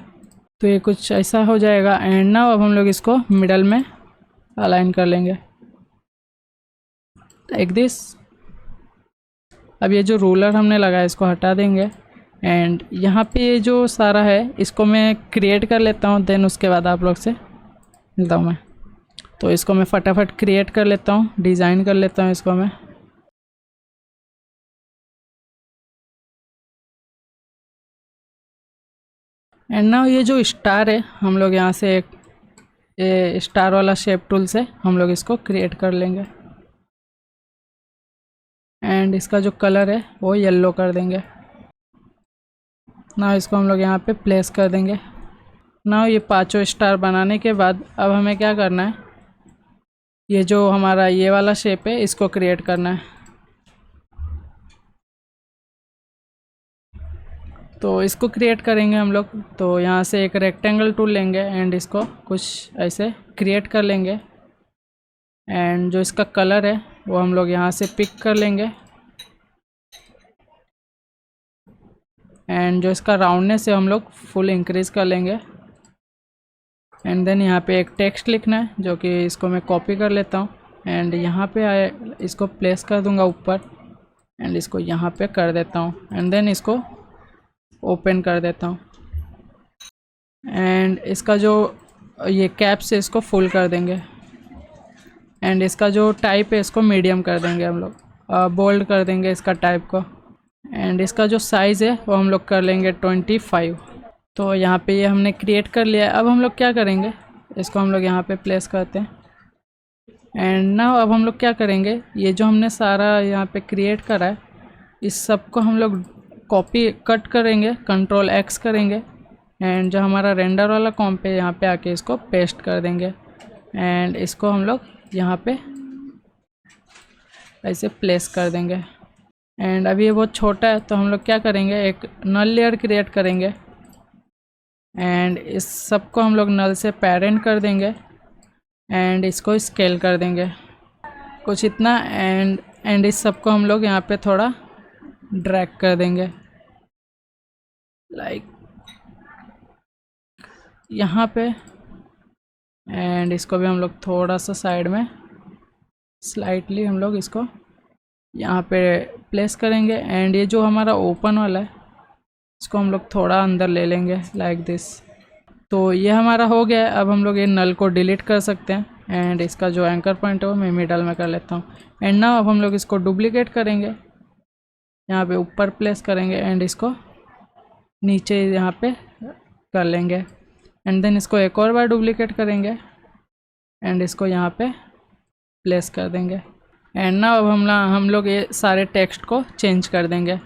तो ये कुछ ऐसा हो जाएगा। एंड ना अब हम लोग इसको मिडल में अलाइन कर लेंगे लाइक दिस। अब ये जो रूलर हमने लगाया इसको हटा देंगे एंड यहाँ पे ये जो सारा है इसको मैं क्रिएट कर लेता हूँ, देन उसके बाद आप लोग से मिलता हूँ मैं। तो इसको मैं फटाफट क्रिएट कर लेता हूँ, डिज़ाइन कर लेता हूँ इसको मैं। एंड नाउ ये जो स्टार है हम लोग यहाँ से एक ये स्टार वाला शेप टूल से हम लोग इसको क्रिएट कर लेंगे एंड इसका जो कलर है वो येलो कर देंगे। ना इसको हम लोग यहाँ पे प्लेस कर देंगे। ना ये 5 स्टार बनाने के बाद अब हमें क्या करना है, ये जो हमारा ये वाला शेप है इसको क्रिएट करना है। तो इसको क्रिएट करेंगे हम लोग। तो यहाँ से एक रेक्टेंगल टूल लेंगे एंड इसको कुछ ऐसे क्रिएट कर लेंगे एंड जो इसका कलर है वो हम लोग यहाँ से पिक कर लेंगे एंड जो इसका राउंडनेस है हम लोग फुल इंक्रीज़ कर लेंगे। एंड देन यहाँ पे एक टेक्स्ट लिखना है जो कि इसको मैं कॉपी कर लेता हूँ एंड यहाँ पे इसको प्लेस कर दूँगा ऊपर एंड इसको यहाँ पे कर देता हूँ एंड देन इसको ओपन कर देता हूँ। एंड इसका जो ये कैप्स है इसको फुल कर देंगे। एंड इसका जो टाइप है इसको मीडियम कर देंगे हम लोग, बोल्ड कर देंगे इसका टाइप को। एंड इसका जो साइज़ है वो हम लोग कर लेंगे 25। तो यहाँ पे ये हमने क्रिएट कर लिया है। अब हम लोग क्या करेंगे, इसको हम लोग यहाँ पे प्लेस करते हैं। एंड ना अब हम लोग क्या करेंगे, ये जो हमने सारा यहाँ पे क्रिएट करा है इस सब को हम लोग कॉपी कट करेंगे, कंट्रोल एक्स करेंगे। एंड जो हमारा रेंडर वाला कॉम्प है यहाँ पे आके इसको पेस्ट कर देंगे। एंड इसको हम लोग यहाँ पे ऐसे प्लेस कर देंगे। एंड अभी ये बहुत छोटा है तो हम लोग क्या करेंगे, एक नल लेयर क्रिएट करेंगे। एंड इस सब को हम लोग नल से पेरेंट कर देंगे। एंड इसको स्केल कर देंगे कुछ इतना। एंड इस सब को हम लोग यहाँ पे थोड़ा ड्रैग कर देंगे लाइक यहाँ पे। एंड इसको भी हम लोग थोड़ा सा साइड में स्लाइटली हम लोग इसको यहाँ पे प्लेस करेंगे। एंड ये जो हमारा ओपन वाला है इसको हम लोग थोड़ा अंदर ले लेंगे लाइक दिस। तो ये हमारा हो गया है। अब हम लोग ये नल को डिलीट कर सकते हैं। एंड इसका जो एंकर पॉइंट है वो मैं मिडल में कर लेता हूँ। एंड ना अब हम लोग इसको डुप्लीकेट करेंगे, यहाँ पे ऊपर प्लेस करेंगे। एंड इसको नीचे यहाँ पे कर लेंगे। एंड देन इसको एक और बार डुप्लीकेट करेंगे। एंड इसको यहाँ पे प्लेस कर देंगे। एंड ना अब हम लोग ये सारे टेक्स्ट को चेंज कर देंगे।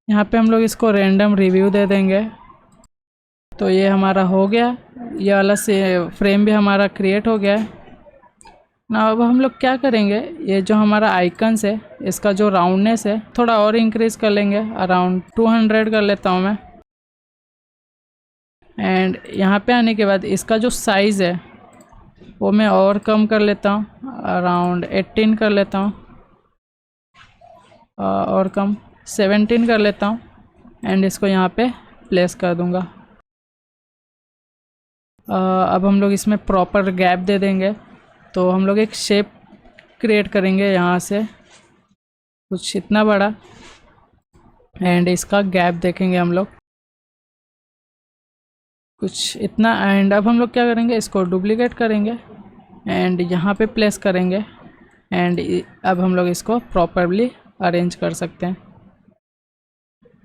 यहाँ पे हम लोग इसको रैंडम रिव्यू दे देंगे। तो ये हमारा हो गया, ये वाला से फ्रेम भी हमारा क्रिएट हो गया है ना। अब हम लोग क्या करेंगे, ये जो हमारा आइकन्स है इसका जो राउंडनेस है थोड़ा और इंक्रीज़ कर लेंगे, अराउंड 200 कर लेता हूँ मैं। एंड यहाँ पे आने के बाद इसका जो साइज़ है वो मैं और कम कर लेता हूँ, अराउंड 18 कर लेता हूँ, और कम 17 कर लेता हूँ। एंड इसको यहाँ पे प्लेस कर दूँगा। अब हम लोग इसमें प्रॉपर गैप दे देंगे। तो हम लोग एक शेप क्रिएट करेंगे यहाँ से कुछ इतना बड़ा। एंड इसका गैप देखेंगे हम लोग कुछ इतना। एंड अब हम लोग क्या करेंगे, इसको डुप्लीकेट करेंगे एंड यहाँ पे प्लेस करेंगे। एंड अब हम लोग इसको प्रॉपरली अरेंज कर सकते हैं।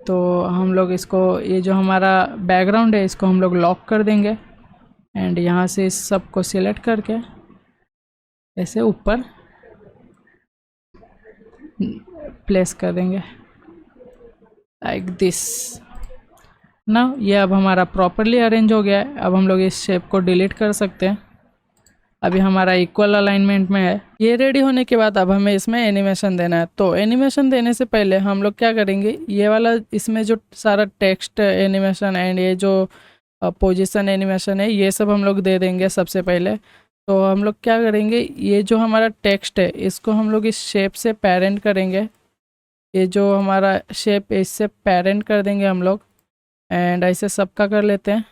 तो हम लोग इसको, ये जो हमारा बैकग्राउंड है इसको हम लोग लॉक कर देंगे। एंड यहाँ से इस सब को सिलेक्ट करके ऐसे ऊपर प्लेस कर देंगे लाइक दिस ना। ये अब हमारा प्रॉपरली अरेंज हो गया है। अब हम लोग इस शेप को डिलीट कर सकते हैं। अभी हमारा इक्वल अलाइनमेंट में है। ये रेडी होने के बाद अब हमें इसमें एनिमेशन देना है। तो एनिमेशन देने से पहले हम लोग क्या करेंगे, ये वाला इसमें जो सारा टेक्स्ट एनिमेशन एंड ये जो पोजीशन एनिमेशन है ये सब हम लोग दे देंगे सबसे पहले। तो हम लोग क्या करेंगे, ये जो हमारा टेक्स्ट है इसको हम लोग इस शेप से पेरेंट करेंगे। ये जो हमारा शेप है इससे पेरेंट कर देंगे हम लोग। एंड ऐसे सबका कर लेते हैं।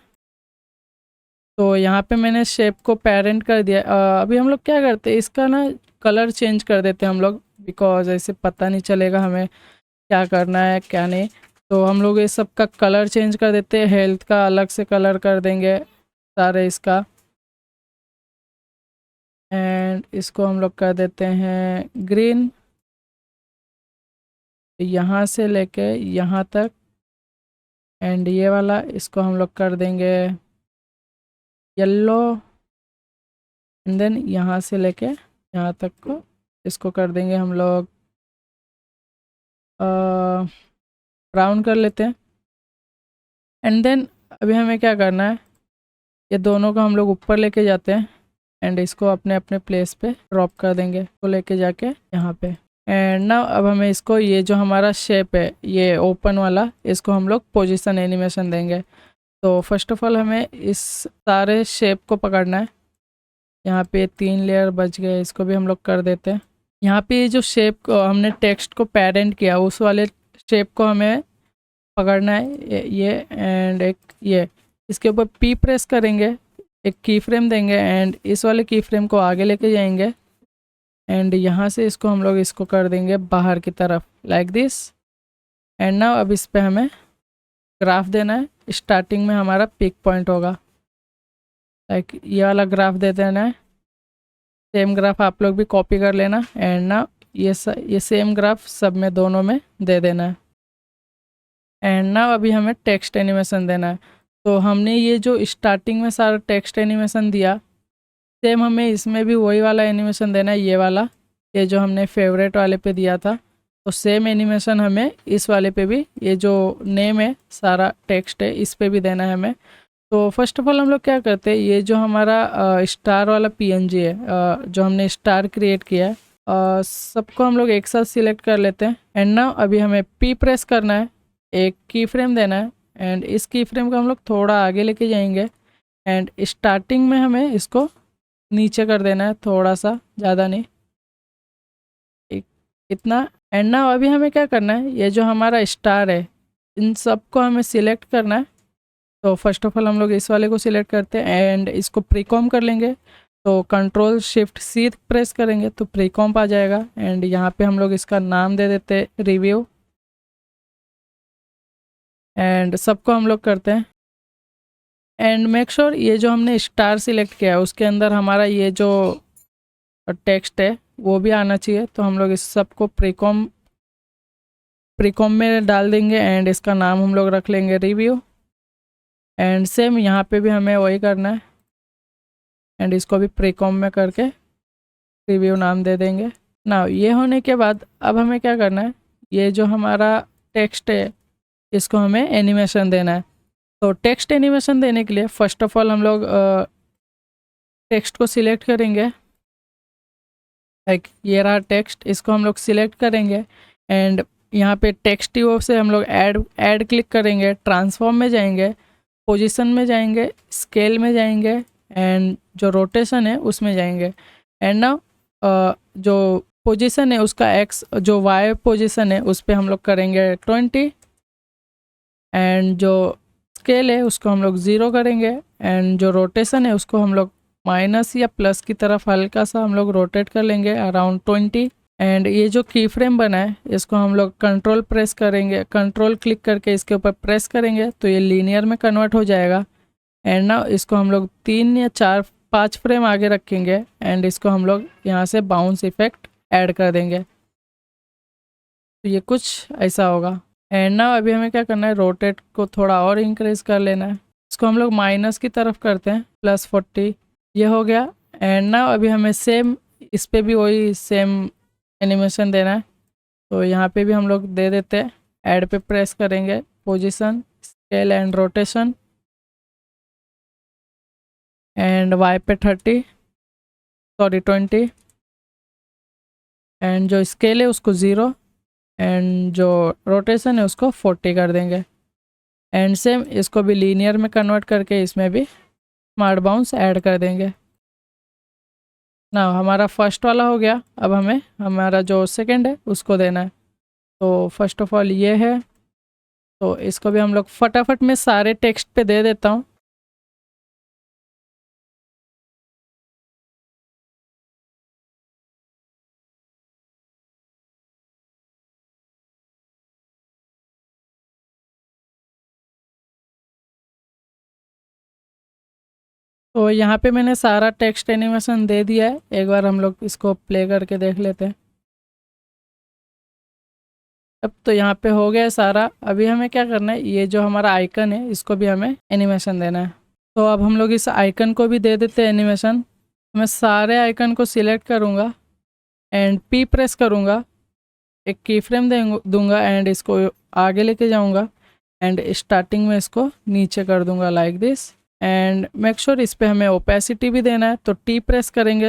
तो यहाँ पे मैंने शेप को पेरेंट कर दिया। अभी हम लोग क्या करते हैं, इसका ना कलर चेंज कर देते हैं हम लोग, बिकॉज ऐसे पता नहीं चलेगा हमें क्या करना है क्या नहीं। तो हम लोग इस सब का कलर चेंज कर देते हैं। हेल्थ का अलग से कलर कर देंगे सारे इसका। एंड इसको हम लोग कर देते हैं ग्रीन, यहाँ से लेके यहाँ तक। एंड ये वाला इसको हम लोग कर देंगे येलो। एंड देन यहाँ से लेके यहाँ तक को इसको कर देंगे हम लोग ब्राउन कर लेते हैं। एंड देन अभी हमें क्या करना है, ये दोनों को हम लोग ऊपर लेके जाते हैं। एंड इसको अपने अपने प्लेस पे ड्रॉप कर देंगे, तो लेके जाके यहाँ पे। एंड ना अब हमें इसको, ये जो हमारा शेप है ये ओपन वाला, इसको हम लोग पोजीशन एनिमेशन देंगे। तो फर्स्ट ऑफ ऑल हमें इस सारे शेप को पकड़ना है। यहाँ पे 3 लेयर बच गए, इसको भी हम लोग कर देते हैं। यहाँ पे ये जो शेप को हमने टेक्स्ट को पेरेंट किया उस वाले शेप को हमें पकड़ना है, ये एंड एक ये। इसके ऊपर P प्रेस करेंगे, एक की फ्रेम देंगे एंड इस वाले की फ्रेम को आगे लेके जाएंगे। एंड यहाँ से इसको हम लोग इसको कर देंगे बाहर की तरफ लाइक दिस। एंड ना अब इस पे हमें ग्राफ देना है। स्टार्टिंग में हमारा पिक पॉइंट होगा लाइक ये वाला ग्राफ दे देना है, सेम ग्राफ आप लोग भी कॉपी कर लेना एंड ना ये सेम ग्राफ सब में दोनों में दे देना है। एंड ना अभी हमें टेक्स्ट एनिमेशन देना है। तो हमने ये जो स्टार्टिंग में सारा टेक्स्ट एनिमेशन दिया, सेम हमें इसमें भी वही वाला एनिमेशन देना है, ये वाला, ये जो हमने फेवरेट वाले पे दिया था। तो सेम एनिमेशन हमें इस वाले पे भी, ये जो नेम है सारा टेक्स्ट है इस पे भी देना है हमें। तो फर्स्ट ऑफ ऑल हम लोग क्या करते हैं, ये जो हमारा स्टार वाला पीएनजी है, जो हमने स्टार क्रिएट किया है, सबको हम लोग एक साथ सिलेक्ट कर लेते हैं। एंड ना अभी हमें पी प्रेस करना है, एक की फ्रेम देना है एंड इस की फ्रेम को हम लोग थोड़ा आगे लेके जाएंगे एंड स्टार्टिंग में हमें इसको नीचे कर देना है, थोड़ा सा, ज़्यादा नहीं, इतना। एंड ना अभी हमें क्या करना है, ये जो हमारा स्टार है इन सबको हमें सिलेक्ट करना है। तो फर्स्ट ऑफ ऑल हम लोग इस वाले को सिलेक्ट करते हैं एंड इसको प्रीकॉम कर लेंगे। तो कंट्रोल शिफ्ट सी प्रेस करेंगे तो प्रीकॉम्प आ जाएगा एंड यहाँ पे हम लोग इसका नाम दे देते हैं रिव्यू एंड सबको हम लोग करते हैं। एंड मेक श्योर ये जो हमने स्टार सिलेक्ट किया है उसके अंदर हमारा ये जो टेक्स्ट है वो भी आना चाहिए। तो हम लोग इस सबको प्रीकॉम में डाल देंगे एंड इसका नाम हम लोग रख लेंगे रिव्यू। एंड सेम यहाँ पे भी हमें वही करना है एंड इसको भी प्रीकॉम में करके रिव्यू नाम दे देंगे ना। ये होने के बाद अब हमें क्या करना है, ये जो हमारा टेक्स्ट है इसको हमें एनिमेशन देना है। तो टेक्स्ट एनिमेशन देने के लिए फर्स्ट ऑफ ऑल हम लोग टेक्स्ट को सिलेक्ट करेंगे, लाइक ये रहा टेक्स्ट, इसको हम लोग सिलेक्ट करेंगे एंड यहाँ पे टेक्स्ट से हम लोग ऐड क्लिक करेंगे, ट्रांसफॉर्म में जाएंगे, पोजीशन में जाएंगे, स्केल में जाएंगे एंड जो रोटेशन है उसमें जाएंगे। एंड ना जो पोजीशन है उसका एक्स, जो वाई पोजीशन है उस पर हम लोग करेंगे 20 एंड जो स्केल है उसको हम लोग 0 करेंगे एंड जो रोटेशन है उसको हम लोग माइनस या प्लस की तरफ हल्का सा हम लोग रोटेट कर लेंगे अराउंड 20। एंड ये जो की फ्रेम बना है इसको हम लोग कंट्रोल प्रेस करेंगे, कंट्रोल क्लिक करके इसके ऊपर प्रेस करेंगे तो ये लीनियर में कन्वर्ट हो जाएगा। एंड ना इसको हम लोग 3 या 4-5 फ्रेम आगे रखेंगे एंड इसको हम लोग यहाँ से बाउंस इफेक्ट ऐड कर देंगे। तो ये कुछ ऐसा होगा। एंड ना अभी हमें क्या करना है, रोटेट को थोड़ा और इंक्रीज कर लेना है, इसको हम लोग माइनस की तरफ करते हैं +40, ये हो गया। एंड ना अभी हमें सेम इस पे भी वही सेम एनिमेशन देना है। तो यहाँ पे भी हम लोग दे देते हैं, ऐड पे प्रेस करेंगे, position, scale and rotation and Y पे 20 एंड जो स्केल है उसको 0 एंड जो रोटेशन है उसको 40 कर देंगे। एंड सेम इसको भी लीनियर में कन्वर्ट करके इसमें भी स्मार्ट बाउंस ऐड कर देंगे ना। हमारा फर्स्ट वाला हो गया, अब हमें हमारा जो सेकंड है उसको देना है। तो फर्स्ट ऑफ ऑल ये है, तो इसको भी हम लोग फटाफट में सारे टेक्स्ट पे दे देता हूँ। तो यहाँ पे मैंने सारा टेक्स्ट एनिमेशन दे दिया है, एक बार हम लोग इसको प्ले करके देख लेते हैं। अब तो यहाँ पे हो गया सारा। अभी हमें क्या करना है, ये जो हमारा आइकन है इसको भी हमें एनिमेशन देना है। तो अब हम लोग इस आइकन को भी दे देते हैं एनिमेशन। मैं सारे आइकन को सिलेक्ट करूँगा एंड पी प्रेस करूँगा, एक की फ्रेम दूंगा एंड इसको आगे लेके जाऊँगा एंड स्टार्टिंग में इसको नीचे कर दूँगा like this. And make sure इस पर हमें ओपेसिटी भी देना है, तो टी प्रेस करेंगे,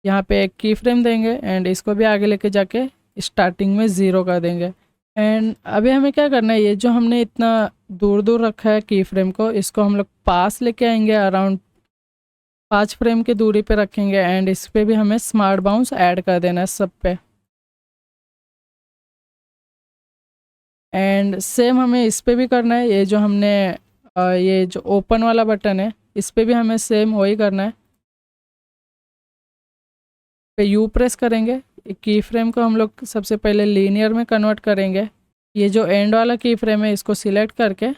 यहाँ पे एक की फ्रेम देंगे एंड इसको भी आगे लेके जाके स्टार्टिंग में 0 कर देंगे। एंड अभी हमें क्या करना है, ये जो हमने इतना दूर दूर रखा है की फ्रेम को, इसको हम लोग पास लेके आएंगे, अराउंड 5 फ्रेम की दूरी पे रखेंगे एंड इस पर भी हमें स्मार्ट बाउंस ऐड कर देना है सब पे। एंड सेम हमें इस पे भी करना है, ये जो हमने ये जो ओपन वाला बटन है इस पे भी हमें सेम वही करना है। पे यू प्रेस करेंगे, की फ्रेम को हम लोग सबसे पहले लीनियर में कन्वर्ट करेंगे। ये जो एंड वाला की फ्रेम है इसको सिलेक्ट करके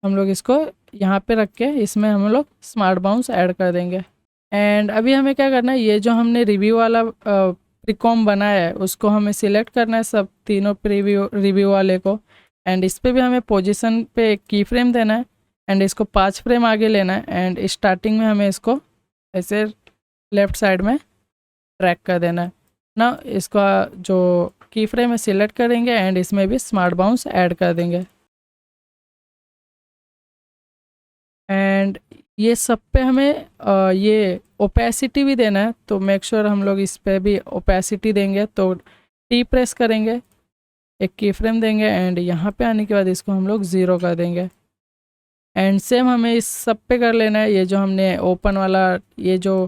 हम लोग इसको यहाँ पे रख के इसमें हम लोग स्मार्ट बाउंस ऐड कर देंगे। एंड अभी हमें क्या करना है, ये जो हमने रिव्यू वाला प्रीकॉम बनाया है उसको हमें सिलेक्ट करना है, सब तीनों प्रीव्यू रिव्यू वाले को। एंड इस पर भी हमें पोजीशन पे एक की फ्रेम देना है एंड इसको 5 फ्रेम आगे लेना है। एंड स्टार्टिंग में हमें इसको ऐसे लेफ़्ट साइड में ट्रैक कर देना है ना। इसका जो की फ्रेम है सिलेक्ट करेंगे एंड इसमें भी स्मार्ट बाउंस ऐड कर देंगे। एंड ये सब पे हमें ये ओपेसिटी भी देना है, तो मेक श्योर हम लोग इस पे भी ओपेसिटी देंगे। तो टी प्रेस करेंगे, एक की फ्रेम देंगे एंड यहाँ पे आने के बाद इसको हम लोग 0 कर देंगे। एंड सेम हमें इस सब पे कर लेना है, ये जो हमने ओपन वाला ये जो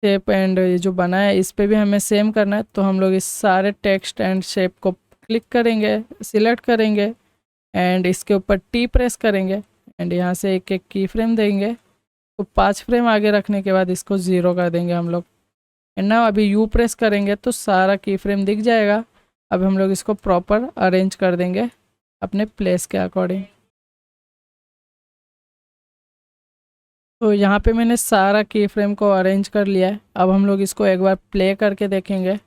शेप एंड ये जो बना है इस पे भी हमें सेम करना है। तो हम लोग इस सारे टेक्स्ट एंड शेप को क्लिक करेंगे, सिलेक्ट करेंगे एंड इसके ऊपर टी प्रेस करेंगे एंड यहाँ से एक एक की फ्रेम देंगे। तो 5 फ्रेम आगे रखने के बाद इसको 0 कर देंगे हम लोग। एंड ना अभी यू प्रेस करेंगे तो सारा की फ्रेम दिख जाएगा। अब हम लोग इसको प्रॉपर अरेंज कर देंगे अपने प्लेस के अकॉर्डिंग। तो यहाँ पे मैंने सारा की फ्रेम को अरेंज कर लिया है। अब हम लोग इसको एक बार प्ले करके देखेंगे।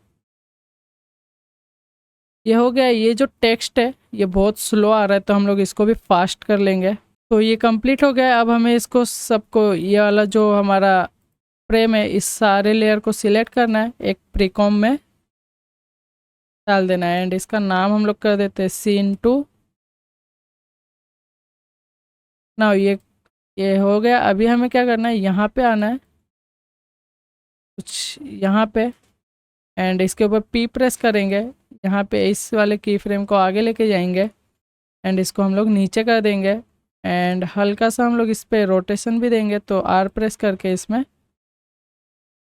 ये हो गया। ये जो टेक्स्ट है ये बहुत स्लो आ रहा है तो हम लोग इसको भी फास्ट कर लेंगे। तो ये कंप्लीट हो गया है। अब हमें इसको सबको ये वाला जो हमारा फ्रेम है इस सारे लेयर को सिलेक्ट करना है, एक प्रीकॉम में डाल देना है एंड इसका नाम हम लोग कर देते हैं सीन 2। ना ये हो गया। अभी हमें क्या करना है, यहाँ पे आना है कुछ यहाँ पे एंड इसके ऊपर पी प्रेस करेंगे। यहाँ पे इस वाले की फ्रेम को आगे लेके जाएंगे एंड इसको हम लोग नीचे कर देंगे एंड हल्का सा हम लोग इस पे रोटेशन भी देंगे। तो आर प्रेस करके इसमें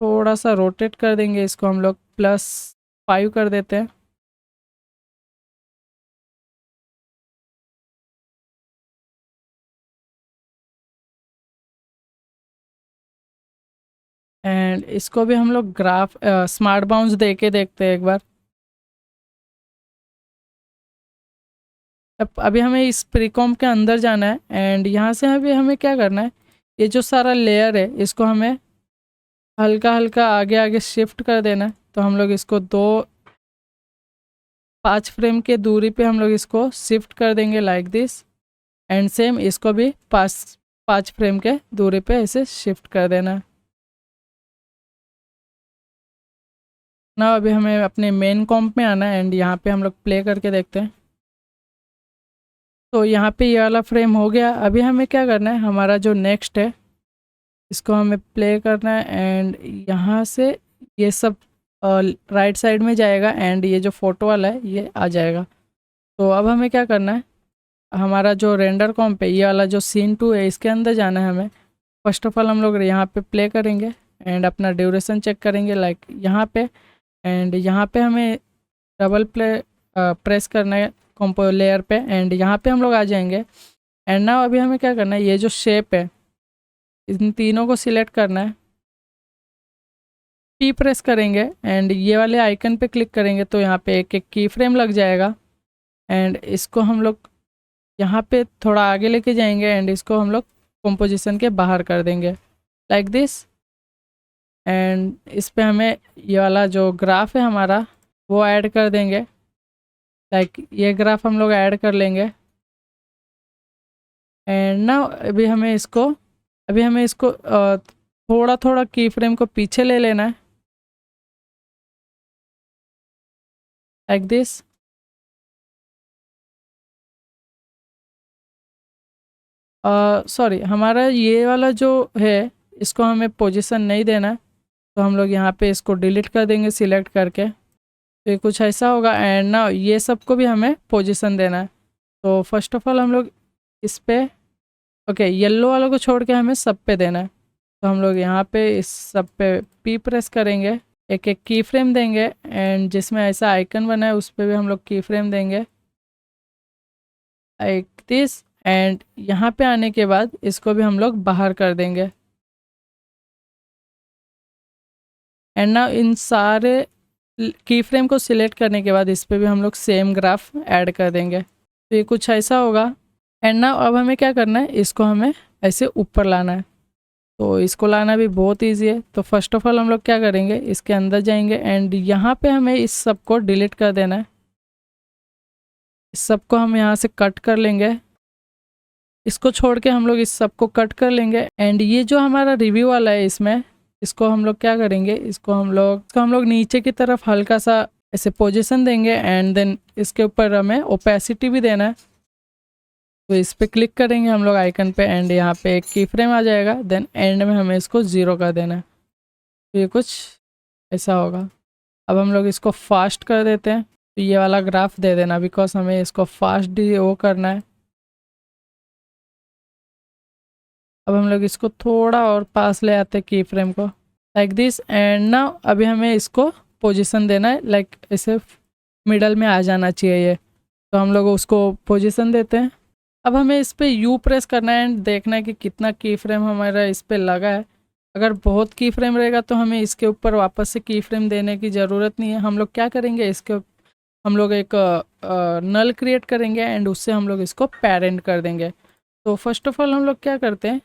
थोड़ा सा रोटेट कर देंगे। इसको हम लोग +5 कर देते हैं। एंड इसको भी हम लोग ग्राफ स्मार्ट बाउंस दे के देखते हैं एक बार। अब अभी हमें इस प्रीकॉम के अंदर जाना है एंड यहाँ से अभी हमें क्या करना है, ये जो सारा लेयर है इसको हमें हल्का हल्का आगे आगे शिफ्ट कर देना है। तो हम लोग इसको 5 फ्रेम के दूरी पे हम लोग इसको शिफ्ट कर देंगे लाइक दिस। एंड सेम इसको भी 5 फ्रेम के दूरी पे ऐसे शिफ्ट कर देना है ना। अभी हमें अपने मेन कॉम्प में आना है एंड यहाँ पे हम लोग प्ले करके देखते हैं। तो यहाँ पे ये वाला फ्रेम हो गया। अभी हमें क्या करना है, हमारा जो नेक्स्ट है इसको हमें प्ले करना है एंड यहाँ से ये सब राइट साइड में जाएगा एंड ये जो फोटो वाला है ये आ जाएगा। तो अब हमें क्या करना है, हमारा जो रेंडर कॉम्प है ये वाला जो सीन 2 है इसके अंदर जाना है हमें। फर्स्ट ऑफ ऑल हम लोग यहाँ पे प्ले करेंगे एंड अपना ड्यूरेशन चेक करेंगे लाइक यहाँ पे। एंड यहाँ पे हमें डबल प्रेस करना है कॉम्पो लेयर पे एंड यहाँ पे हम लोग आ जाएंगे। एंड ना अभी हमें क्या करना है, ये जो शेप है इन तीनों को सिलेक्ट करना है, पी प्रेस करेंगे एंड ये वाले आइकन पे क्लिक करेंगे तो यहाँ पे एक एक की फ्रेम लग जाएगा। एंड इसको हम लोग यहाँ पे थोड़ा आगे लेके जाएंगे एंड इसको हम लोग कंपोजिशन के बाहर कर देंगे लाइक दिस। एंड इस पे हमें ये वाला जो ग्राफ है हमारा वो ऐड कर देंगे, लाइक ये ग्राफ हम लोग ऐड कर लेंगे। एंड ना अभी हमें इसको थोड़ा थोड़ा की फ्रेम को पीछे ले लेना है लाइक दिस। सॉरी, हमारा ये वाला जो है इसको हमें पोजीशन नहीं देना है तो हम लोग यहाँ पे इसको डिलीट कर देंगे सिलेक्ट करके। तो ये कुछ ऐसा होगा एंड ना ये सबको भी हमें पोजीशन देना है। तो फर्स्ट ऑफ ऑल हम लोग इस पे ओके येलो वालों को छोड़ के हमें सब पे देना है। तो हम लोग यहाँ पे इस सब पे पी प्रेस करेंगे, एक एक की फ्रेम देंगे एंड जिसमें ऐसा आइकन बना है उस पर भी हम लोग की फ्रेम देंगे लाइक दिस। एंड यहाँ पे आने के बाद इसको भी हम लोग बाहर कर देंगे। एंड ना इन सारे की फ्रेम को सिलेक्ट करने के बाद इस पर भी हम लोग सेम ग्राफ ऐड कर देंगे। तो ये कुछ ऐसा होगा। एंड ना अब हमें क्या करना है, इसको हमें ऐसे ऊपर लाना है। तो इसको लाना भी बहुत ईजी है। तो फर्स्ट ऑफ ऑल हम लोग क्या करेंगे, इसके अंदर जाएंगे एंड यहाँ पे हमें इस सब को डिलीट कर देना है। इस सब को हम यहाँ से कट कर लेंगे, इसको छोड़ के हम लोग इस सब को कट कर लेंगे। एंड ये जो हमारा रिव्यू वाला है इसमें, इसको हम लोग क्या करेंगे, इसको हम लोग नीचे की तरफ हल्का सा ऐसे पोजीशन देंगे एंड देन इसके ऊपर हमें ओपेसिटी भी देना है। तो इस पर क्लिक करेंगे हम लोग आइकन पे एंड यहाँ पे एक की फ्रेम आ जाएगा। देन एंड में हमें इसको 0 कर देना है। तो ये कुछ ऐसा होगा। अब हम लोग इसको फास्ट कर देते हैं। तो ये वाला ग्राफ दे देना बिकॉज हमें इसको फास्ट वो करना है। अब हम लोग इसको थोड़ा और पास ले आते हैं की फ्रेम को, लाइक दिस। एंड नाउ अभी हमें इसको पोजीशन देना है, लाइक ऐसे मिडल में आ जाना चाहिए ये। तो हम लोग उसको पोजीशन देते हैं। अब हमें इस पे यू प्रेस करना है एंड देखना है कि कितना की फ्रेम हमारा इस पे लगा है। अगर बहुत की फ्रेम रहेगा तो हमें इसके ऊपर वापस से की फ्रेम देने की ज़रूरत नहीं है। हम लोग क्या करेंगे, इसके हम लोग एक नल क्रिएट करेंगे एंड उससे हम लोग इसको पेरेंट कर देंगे। तो फर्स्ट ऑफ ऑल हम लोग क्या करते हैं,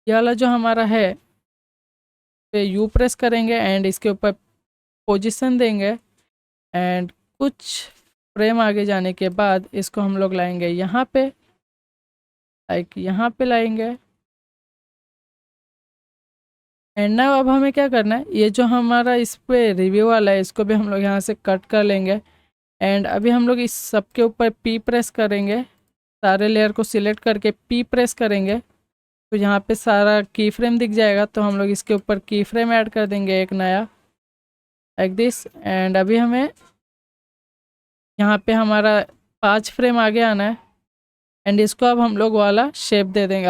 ये वाला जो हमारा है पे यू प्रेस करेंगे एंड इसके ऊपर पोजीशन देंगे एंड कुछ फ्रेम आगे जाने के बाद इसको हम लोग लाएंगे यहाँ पे, लाइक यहाँ पे लाएंगे। एंड ना अब हमें क्या करना है, ये जो हमारा इस पे रिव्यू वाला है इसको भी हम लोग यहाँ से कट कर लेंगे। एंड अभी हम लोग इस सब के ऊपर पी प्रेस करेंगे, सारे लेयर को सिलेक्ट करके पी प्रेस करेंगे। तो यहाँ पे सारा की फ्रेम दिख जाएगा। तो हम लोग इसके ऊपर की फ्रेम ऐड कर देंगे एक नया, लाइक दिस। एंड अभी हमें यहाँ पे हमारा 5 फ्रेम आगे आना है एंड इसको अब हम लोग वाला शेप दे देंगे।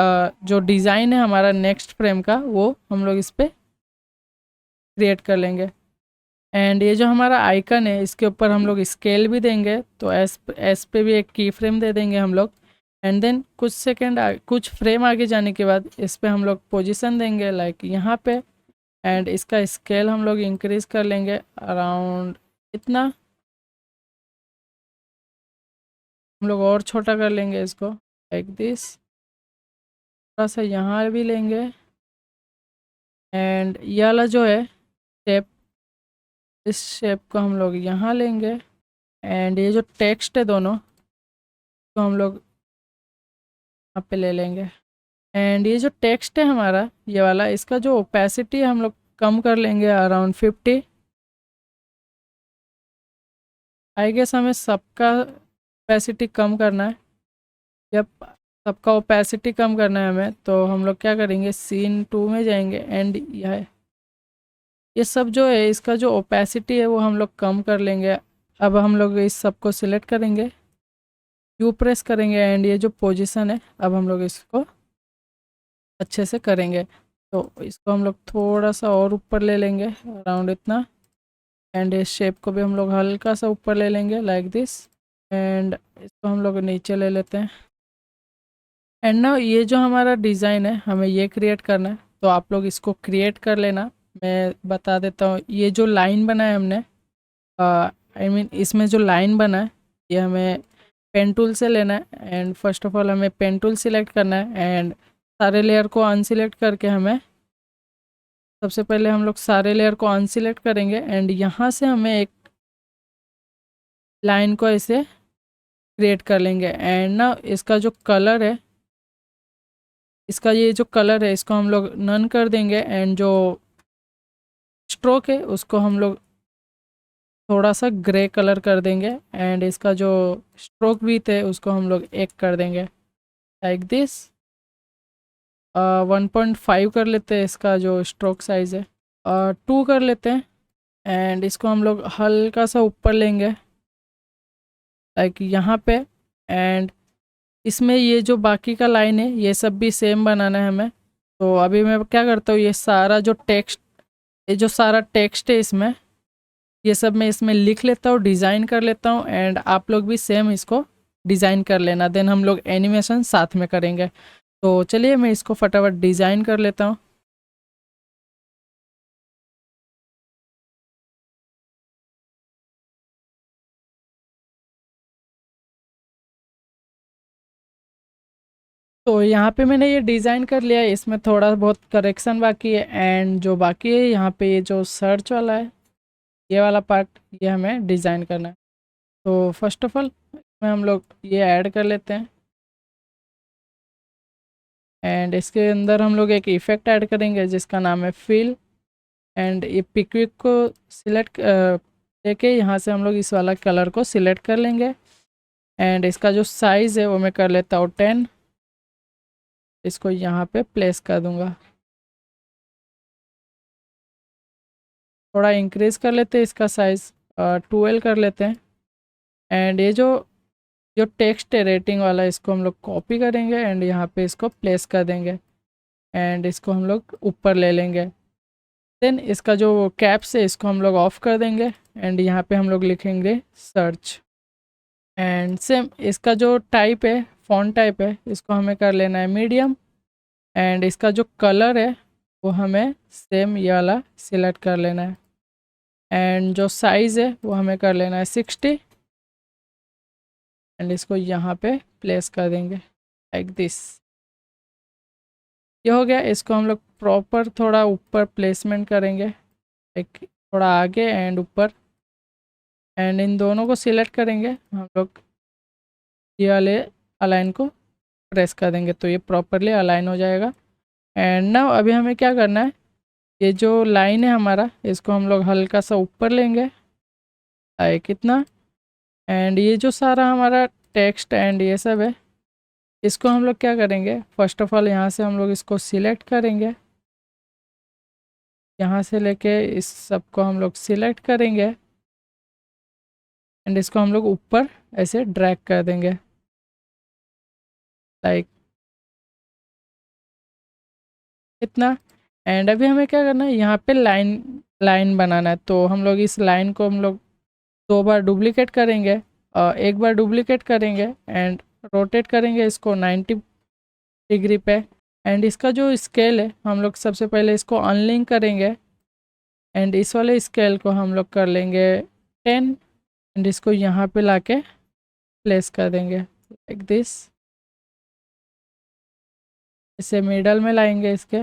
जो डिज़ाइन है हमारा नेक्स्ट फ्रेम का वो हम लोग इस पर क्रिएट कर लेंगे। एंड ये जो हमारा आइकन है इसके ऊपर हम लोग स्केल भी देंगे। तो एस पे भी एक की फ्रेम दे देंगे हम लोग। एंड देन कुछ सेकेंड कुछ फ्रेम आगे जाने के बाद इस पे हम लोग पोजीशन देंगे, लाइक यहाँ पे। एंड इसका स्केल हम लोग इंक्रीज कर लेंगे अराउंड इतना। हम लोग और छोटा कर लेंगे इसको, लाइक दिस। थोड़ा सा यहाँ भी लेंगे एंड ये वाला जो है शेप, इस शेप को हम लोग यहाँ लेंगे। एंड ये जो टेक्स्ट है दोनों तो हम लोग यहाँ पे ले लेंगे। एंड ये जो टेक्स्ट है हमारा ये वाला, इसका जो ओपेसिटी है हम लोग कम कर लेंगे अराउंड 50। आई गेस हमें सबका ओपेसिटी कम करना है। जब सबका ओपेसिटी कम करना है हमें, तो हम लोग क्या करेंगे, सीन 2 में जाएंगे एंड ये सब जो है इसका जो ओपेसिटी है वो हम लोग कम कर लेंगे। अब हम लोग इस सब को सिलेक्ट करेंगे, यू प्रेस करेंगे एंड ये जो पोजीशन है अब हम लोग इसको अच्छे से करेंगे। तो इसको हम लोग थोड़ा सा और ऊपर ले लेंगे अराउंड इतना। एंड इस शेप को भी हम लोग हल्का सा ऊपर ले लेंगे, लाइक दिस। एंड इसको हम लोग नीचे ले लेते हैं। एंड ना ये जो हमारा डिज़ाइन है हमें ये क्रिएट करना है। तो आप लोग इसको क्रिएट कर लेना। मैं बता देता हूँ, ये जो लाइन बना है हमने, आई मीन इसमें जो लाइन बना है ये हमें पेन टूल से लेना है। एंड फर्स्ट ऑफ ऑल हमें पेन टूल सिलेक्ट करना है एंड सारे लेयर को अनसिलेक्ट करके हमें, सबसे पहले हम लोग सारे लेयर को अनसिलेक्ट करेंगे एंड यहाँ से हमें एक लाइन को ऐसे क्रिएट कर लेंगे। एंड ना इसका जो कलर है, इसका ये जो कलर है इसको हम लोग नन कर देंगे। एंड जो स्ट्रोक है उसको हम लोग थोड़ा सा ग्रे कलर कर देंगे एंड इसका जो स्ट्रोक भी थे उसको हम लोग 1 कर देंगे, लाइक दिस। 1.5 कर लेते हैं इसका जो स्ट्रोक साइज़ है, 2 कर लेते हैं। एंड इसको हम लोग हल्का सा ऊपर लेंगे, लाइक यहाँ पे। एंड इसमें ये जो बाकी का लाइन है ये सब भी सेम बनाना है हमें। तो अभी मैं क्या करता हूँ, ये सारा जो टेक्स्ट, ये जो सारा टेक्स्ट है इसमें, ये सब मैं इसमें लिख लेता हूँ, डिज़ाइन कर लेता हूँ। एंड आप लोग भी सेम इसको डिज़ाइन कर लेना, देन हम लोग एनिमेशन साथ में करेंगे। तो चलिए मैं इसको फटाफट डिज़ाइन कर लेता हूँ। तो यहाँ पे मैंने ये डिज़ाइन कर लिया है, इसमें थोड़ा बहुत करेक्शन बाकी है। एंड जो बाकी है यहाँ पे ये जो सर्च वाला है, ये वाला पार्ट, ये हमें डिज़ाइन करना है। तो फर्स्ट ऑफ ऑल इसमें हम लोग ये ऐड कर लेते हैं। एंड इसके अंदर हम लोग एक इफ़ेक्ट ऐड करेंगे जिसका नाम है फिल। एंड ये पिक्विक को सिलेक्ट लेके यहाँ से हम लोग इस वाला कलर को सिलेक्ट कर लेंगे। एंड इसका जो साइज़ है वो मैं कर लेता हूँ 10। इसको यहाँ पे प्लेस कर दूँगा। थोड़ा इंक्रीज़ कर लेते हैं इसका साइज़, 12 कर लेते हैं। एंड ये जो जो टेक्स्ट है रेटिंग वाला, इसको हम लोग कॉपी करेंगे एंड यहाँ पे इसको प्लेस कर देंगे। एंड इसको हम लोग ऊपर ले लेंगे। देन इसका जो कैप्स है इसको हम लोग ऑफ कर देंगे। एंड यहाँ पे हम लोग लिखेंगे सर्च। एंड सेम इसका जो टाइप है, फॉन्ट टाइप है, इसको हमें कर लेना है मीडियम। एंड इसका जो कलर है वो हमें सेम ये वाला सिलेक्ट कर लेना है। एंड जो साइज़ है वो हमें कर लेना है 60। एंड इसको यहाँ पे प्लेस कर देंगे लाइक दिस। ये हो गया। इसको हम लोग प्रॉपर थोड़ा ऊपर प्लेसमेंट करेंगे, एक थोड़ा आगे एंड ऊपर। एंड इन दोनों को सिलेक्ट करेंगे हम लोग, ये वाले अलाइन को प्रेस कर देंगे तो ये प्रॉपरली अलाइन हो जाएगा। एंड नाउ अभी हमें क्या करना है, ये जो लाइन है हमारा, इसको हम लोग हल्का सा ऊपर लेंगे, आए कितना। एंड ये जो सारा हमारा टेक्स्ट एंड ये सब है, इसको हम लोग क्या करेंगे, फर्स्ट ऑफ ऑल यहाँ से हम लोग इसको सिलेक्ट करेंगे। यहाँ से लेके इस सब को हम लोग सिलेक्ट करेंगे एंड इसको हम लोग ऊपर ऐसे ड्रैग कर देंगे लाइक इतना। एंड अभी हमें क्या करना है, यहाँ पे लाइन लाइन बनाना है। तो हम लोग इस लाइन को हम लोग 2 बार डुप्लीकेट करेंगे और 1 बार डुप्लीकेट करेंगे एंड रोटेट करेंगे इसको 90 डिग्री पे। एंड इसका जो स्केल है हम लोग सबसे पहले इसको अनलिंक करेंगे। एंड इस वाले स्केल को हम लोग कर लेंगे 10। एंड इसको यहाँ पे लाके प्लेस कर देंगे लाइक दिस। इसे मिडल में लाएंगे इसके।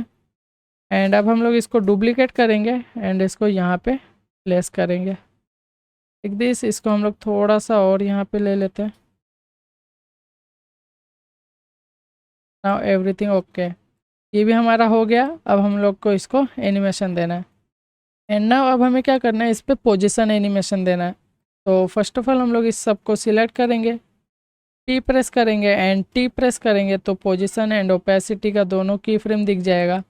एंड अब हम लोग इसको डुप्लीकेट करेंगे एंड इसको यहाँ पे प्लेस करेंगे लाइक दिस। इसको हम लोग थोड़ा सा और यहाँ पे ले लेते हैं। Now everything okay. ये भी हमारा हो गया। अब हम लोग को इसको एनिमेशन देना है। एंड नाउ अब हमें क्या करना है, इस पर पोजिशन एनिमेशन देना है। तो फर्स्ट ऑफ ऑल हम लोग इस सब को सिलेक्ट करेंगे, टी प्रेस करेंगे एंड टी प्रेस करेंगे तो पोजीशन एंड ओपेसिटी का दोनों की फ्रेम दिख जाएगा।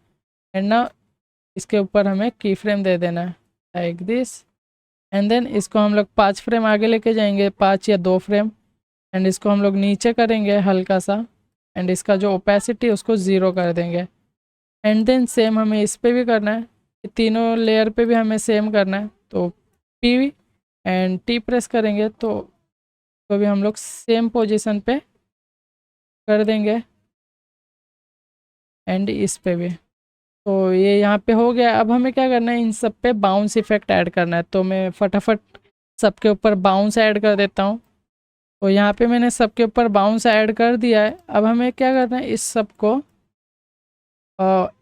एंड ना इसके ऊपर हमें की फ्रेम दे देना है लाइक दिस। एंड देन इसको हम लोग 5 फ्रेम आगे लेके जाएंगे, 5 या 2 फ्रेम। एंड इसको हम लोग नीचे करेंगे हल्का सा एंड इसका जो ओपेसिटी उसको 0 कर देंगे। एंड देन सेम हमें इस पर भी करना है, तीनों लेयर पे भी हमें सेम करना है। तो पी एंड टी प्रेस करेंगे तो भी हम लोग सेम पोजीशन पे कर देंगे एंड इस पे भी। तो ये यहाँ पे हो गया। अब हमें क्या करना है, इन सब पे बाउंस इफेक्ट ऐड करना है। तो मैं फटाफट सबके ऊपर बाउंस ऐड कर देता हूँ। तो यहाँ पे मैंने सबके ऊपर बाउंस ऐड कर दिया है। अब हमें क्या करना है, इस सब को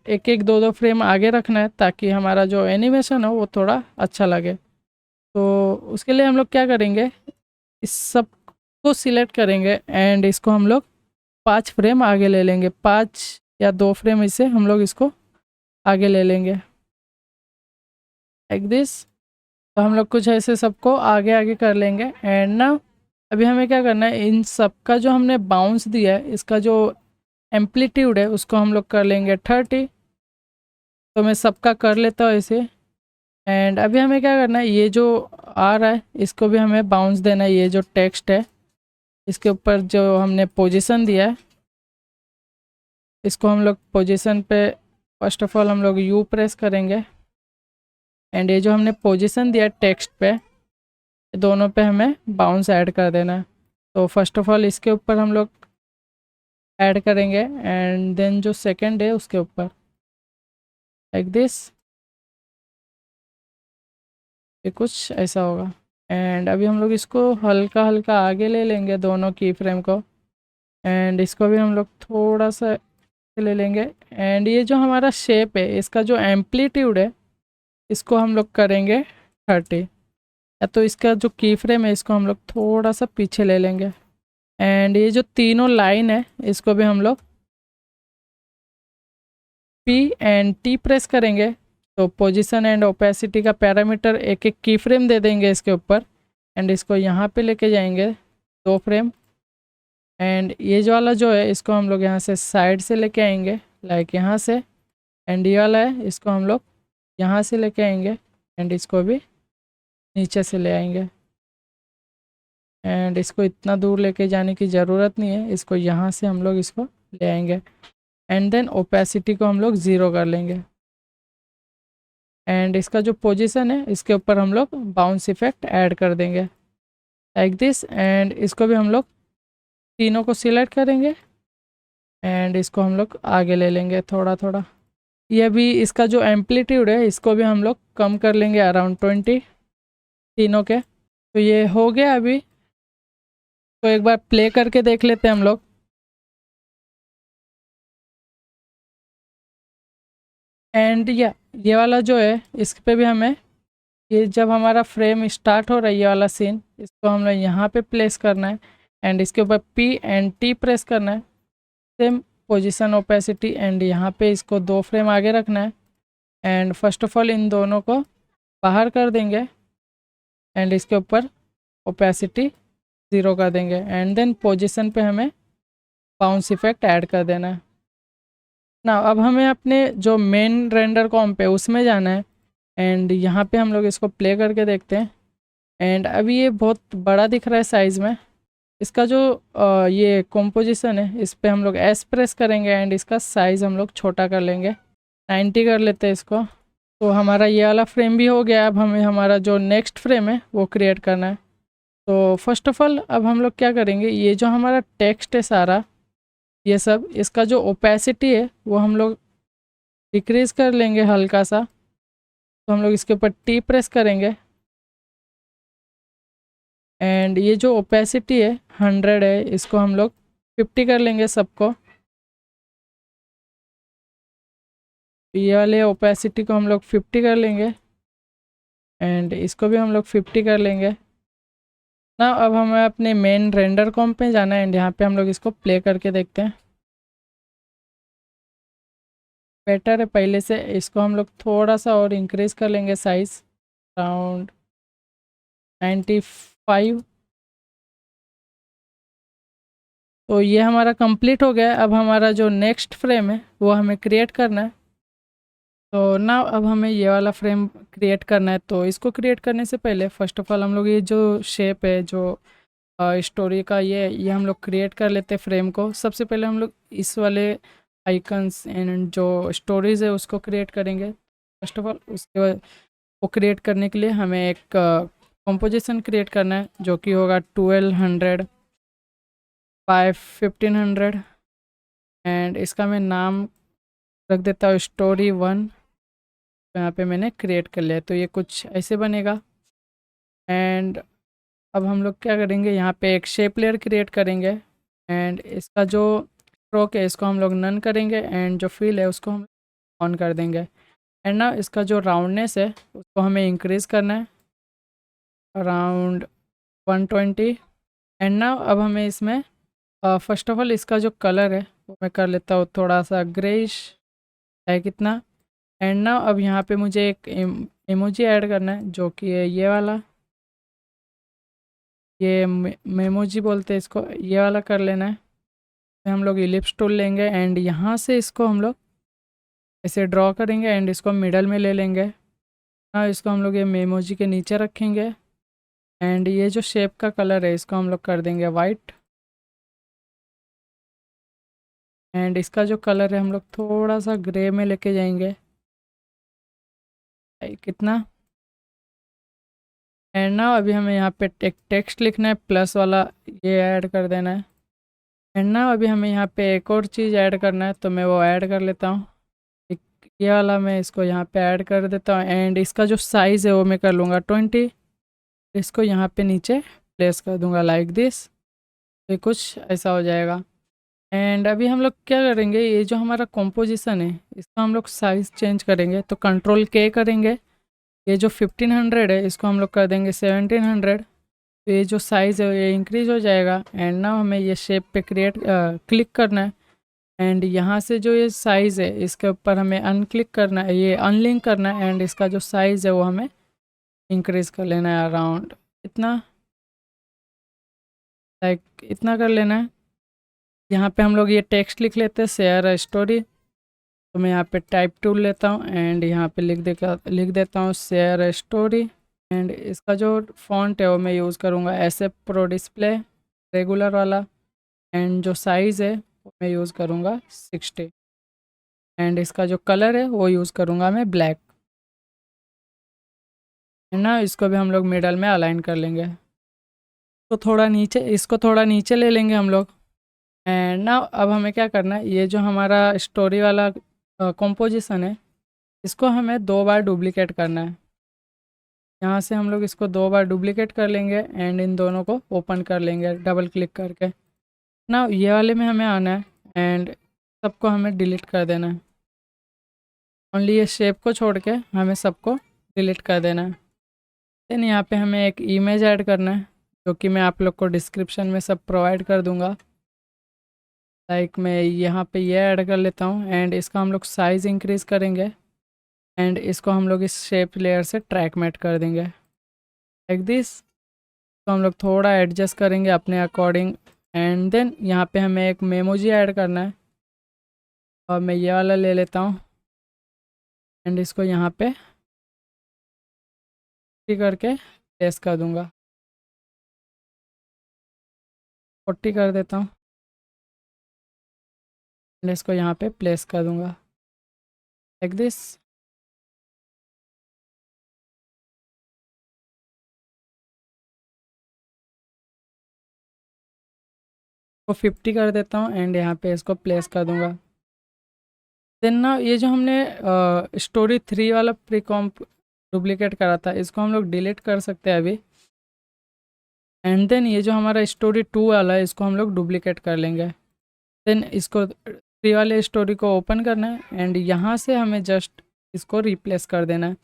एक एक 2 2 फ्रेम आगे रखना है ताकि हमारा जो एनिमेशन हो वो थोड़ा अच्छा लगे। तो उसके लिए हम लोग क्या करेंगे, इस सब को सिलेक्ट करेंगे एंड इसको हम लोग 5 फ्रेम आगे ले लेंगे, 5 या 2 फ्रेम इसे हम लोग इसको आगे ले लेंगे लाइक दिस। तो हम लोग कुछ ऐसे सबको आगे आगे कर लेंगे। एंड ना अभी हमें क्या करना है, इन सब का जो हमने बाउंस दिया है, इसका जो एम्पलीट्यूड है उसको हम लोग कर लेंगे 30। तो मैं सबका कर लेता हूँ इसे। एंड अभी हमें क्या करना है, ये जो आ रहा है इसको भी हमें बाउंस देना है। ये जो टेक्स्ट है इसके ऊपर जो हमने पोजीशन दिया है, इसको हम लोग पोजीशन पे फर्स्ट ऑफ ऑल हम लोग यू प्रेस करेंगे। एंड ये जो हमने पोजीशन दिया टेक्स्ट पे, दोनों पे हमें बाउंस ऐड कर देना है। तो फर्स्ट ऑफ ऑल इसके ऊपर हम लोग ऐड करेंगे एंड देन जो सेकंड है उसके ऊपर लाइक दिस। ये कुछ ऐसा होगा। एंड अभी हम लोग इसको हल्का हल्का आगे ले लेंगे दोनों की फ्रेम को एंड इसको भी हम लोग थोड़ा सा ले लेंगे। एंड ये जो हमारा शेप है इसका जो एम्पलीट्यूड है इसको हम लोग करेंगे 30, या तो इसका जो की फ्रेम है इसको हम लोग थोड़ा सा पीछे ले लेंगे। एंड ये जो तीनों लाइन है इसको भी हम लोग P एंड T प्रेस करेंगे, तो पोजीशन एंड ओपेसिटी का पैरामीटर एक एक की फ्रेम दे देंगे इसके ऊपर। एंड इसको यहाँ पे लेके जाएंगे 2 फ्रेम। एंड ये जो वाला जो है इसको हम लोग यहाँ से साइड से लेके आएंगे, लाइक यहाँ से। एंड ये वाला है इसको हम लोग यहाँ से लेके आएंगे, एंड इसको भी नीचे से ले आएंगे। एंड इसको इतना दूर लेके जाने की ज़रूरत नहीं है, इसको यहाँ से हम लोग इसको ले आएंगे। एंड देन ओपेसिटी को हम लोग 0 कर लेंगे। एंड इसका जो पोजीशन है इसके ऊपर हम लोग बाउंस इफेक्ट ऐड कर देंगे लाइक दिस। एंड इसको भी हम लोग तीनों को सिलेक्ट करेंगे, एंड इसको हम लोग आगे ले लेंगे थोड़ा थोड़ा। ये भी इसका जो एम्पलीट्यूड है इसको भी हम लोग कम कर लेंगे अराउंड 20 तीनों के। तो ये हो गया अभी। तो एक बार प्ले करके देख लेते हैं हम लोग। एंड ये वाला जो है इस पे भी हमें, ये जब हमारा फ्रेम स्टार्ट हो रहा है ये वाला सीन, इसको हमें यहाँ पे प्लेस करना है। एंड इसके ऊपर P एंड T प्रेस करना है, सेम पोजीशन ओपेसिटी। एंड यहाँ पे इसको 2 फ्रेम आगे रखना है। And first of all in दोनों को बाहर कर देंगे, एंड इसके ऊपर ओपेसिटी 0 कर देंगे। एंड देन पोजीशन पे हमें बाउंस इफेक्ट ऐड कर देना है ना। अब हमें अपने जो मेन रेंडर कॉम्प है उसमें जाना है, एंड यहाँ पे हम लोग इसको प्ले करके देखते हैं। एंड अभी ये बहुत बड़ा दिख रहा है साइज़ में। इसका जो ये कॉम्पोजिशन है इस पे हम लोग S प्रेस करेंगे, एंड इसका साइज़ हम लोग छोटा कर लेंगे, 90 कर लेते हैं इसको। तो हमारा ये वाला फ्रेम भी हो गया। अब हमें हमारा जो नेक्स्ट फ्रेम है वो क्रिएट करना है। तो फर्स्ट ऑफ ऑल अब हम लोग क्या करेंगे, ये जो हमारा टेक्स्ट है सारा ये सब, इसका जो ओपेसिटी है वो हम लोग डिक्रीज़ कर लेंगे हल्का सा। तो हम लोग इसके ऊपर T प्रेस करेंगे, एंड ये जो ओपेसिटी है 100 है, इसको हम लोग 50 कर लेंगे सबको। ये वाले ओपेसिटी को हम लोग 50 कर लेंगे, एंड इसको भी हम लोग 50 कर लेंगे ना। अब हमें अपने मेन रेंडर कॉम्प पे जाना है, एंड यहाँ पे हम लोग इसको प्ले करके देखते हैं। बेटर है पहले से। इसको हम लोग थोड़ा सा और इंक्रीज़ कर लेंगे साइज़, अराउंड 95। तो ये हमारा कंप्लीट हो गया। अब हमारा जो नेक्स्ट फ्रेम है वो हमें क्रिएट करना है। तो ना अब हमें ये वाला फ्रेम क्रिएट करना है। तो इसको क्रिएट करने से पहले फर्स्ट ऑफ ऑल हम लोग ये जो शेप है जो स्टोरी का ये हम लोग क्रिएट कर लेते हैं फ्रेम को। सबसे पहले हम लोग इस वाले आइकन्स एंड जो स्टोरीज़ है उसको क्रिएट करेंगे फर्स्ट ऑफ ऑल। उसके बाद वो क्रिएट करने के लिए हमें एक कंपोजिशन क्रिएट करना है जो कि होगा 1200 बाय 1500। एंड इसका मैं नाम रख देता हूँ स्टोरी 1। तो यहाँ पे मैंने क्रिएट कर लिया, तो ये कुछ ऐसे बनेगा। एंड अब हम लोग क्या करेंगे, यहाँ पे एक शेप लेयर क्रिएट करेंगे, एंड इसका जो स्ट्रोक है इसको हम लोग नन करेंगे, एंड जो फिल है उसको हम ऑन कर देंगे। एंड ना इसका जो राउंडनेस है उसको हमें इंक्रीज़ करना है अराउंड 120। एंड ना अब हमें इसमें फर्स्ट ऑफ ऑल इसका जो कलर है वो मैं कर लेता हूँ थोड़ा सा ग्रेइश है कितना। एंड ना अब यहाँ पे मुझे एक इमोजी ऐड करना है जो कि है ये वाला, ये मेमोजी बोलते हैं इसको, ये वाला कर लेना है। फिर हम लोग इलिप्स टूल लेंगे, एंड यहाँ से इसको हम लोग ऐसे ड्रॉ करेंगे, एंड इसको मिडल में ले लेंगे। ना इसको हम लोग ये मेमोजी के नीचे रखेंगे, एंड ये जो शेप का कलर है इसको हम लोग कर देंगे वाइट। एंड इसका जो कलर है हम लोग थोड़ा सा ग्रे में लेके जाएंगे, कितना। एंड ना अभी हमें यहाँ पे एक टेक्स्ट लिखना है प्लस वाला, ये ऐड कर देना है। एंड ना अभी हमें यहाँ पे एक और चीज़ ऐड करना है, तो मैं वो ऐड कर लेता हूँ। एक ये वाला मैं इसको यहाँ पे ऐड कर देता हूँ, एंड इसका जो साइज़ है वो मैं कर लूँगा 20। इसको यहाँ पे नीचे प्लेस कर दूँगा लाइक दिस। ये कुछ ऐसा हो जाएगा। एंड अभी हम लोग क्या करेंगे, ये जो हमारा कॉम्पोजिशन है इसका हम लोग साइज़ चेंज करेंगे। तो कंट्रोल के करेंगे, ये जो 1500 है इसको हम लोग कर देंगे 1700। तो ये जो साइज़ है ये इंक्रीज़ हो जाएगा। एंड ना हमें ये शेप पे क्लिक करना है। एंड यहाँ से जो ये साइज़ है इसके ऊपर हमें अनक्लिक करना है, ये अनलिंक करना है। एंड इसका जो साइज़ है वो हमें इंक्रीज़ कर लेना है अराउंड इतना, लाइक इतना कर लेना है। यहाँ पे हम लोग ये टेक्स्ट लिख लेते हैं, शेयर अ स्टोरी। तो मैं यहाँ पे टाइप टूल लेता हूँ एंड यहाँ पे लिख देता हूँ शेयर अ स्टोरी। एंड इसका जो फॉन्ट है वो मैं यूज़ करूँगा SF प्रो डिस्प्ले रेगुलर वाला। एंड जो साइज़ है वो मैं यूज़ करूँगा 60। एंड इसका जो कलर है वो यूज़ करूँगा मैं ब्लैक। है ना, इसको भी हम लोग मिडल में अलाइन कर लेंगे। तो थोड़ा नीचे, इसको थोड़ा नीचे ले लेंगे हम लोग। एंड ना अब हमें क्या करना है, ये जो हमारा स्टोरी वाला कॉम्पोजिशन है इसको हमें 2 बार डुप्लिकेट करना है। यहाँ से हम लोग इसको 2 बार डुप्लिकेट कर लेंगे एंड इन दोनों को ओपन कर लेंगे डबल क्लिक करके। ना ये वाले में हमें आना है एंड सबको हमें डिलीट कर देना है। ओनली ये शेप को छोड़ के हमें सबको डिलीट कर देना है। देन यहाँ पे हमें एक इमेज ऐड करना है जो कि मैं आप लोग को डिस्क्रिप्शन में सब प्रोवाइड कर दूँगा। लाइक मैं यहाँ पे ये ऐड कर लेता हूँ एंड इसका हम लोग साइज़ इंक्रीज़ करेंगे। एंड इसको हम लोग इस शेप लेयर से ट्रैक मैट कर देंगे लाइक दिस। तो हम लोग थोड़ा एडजस्ट करेंगे अपने अकॉर्डिंग। एंड देन यहाँ पे हमें एक मेमोजी ऐड करना है और मैं ये वाला ले लेता हूँ एंड इसको यहाँ पे करके प्लेस कर दूँगा, 40 कर देता हूँ एंड इसको यहाँ पे प्लेस कर दूँगा लाइक दिस। को 50 कर देता हूँ एंड यहाँ पे इसको प्लेस कर दूँगा। देन ना ये जो हमने स्टोरी 3 वाला प्री कॉम्प डुप्लीकेट करा था इसको हम लोग डिलीट कर सकते हैं अभी। एंड देन ये जो हमारा स्टोरी 2 वाला है इसको हम लोग डुप्लीकेट कर लेंगे। देन इसको 3 वाले स्टोरी को ओपन करना है एंड यहाँ से हमें जस्ट इसको रिप्लेस कर देना है।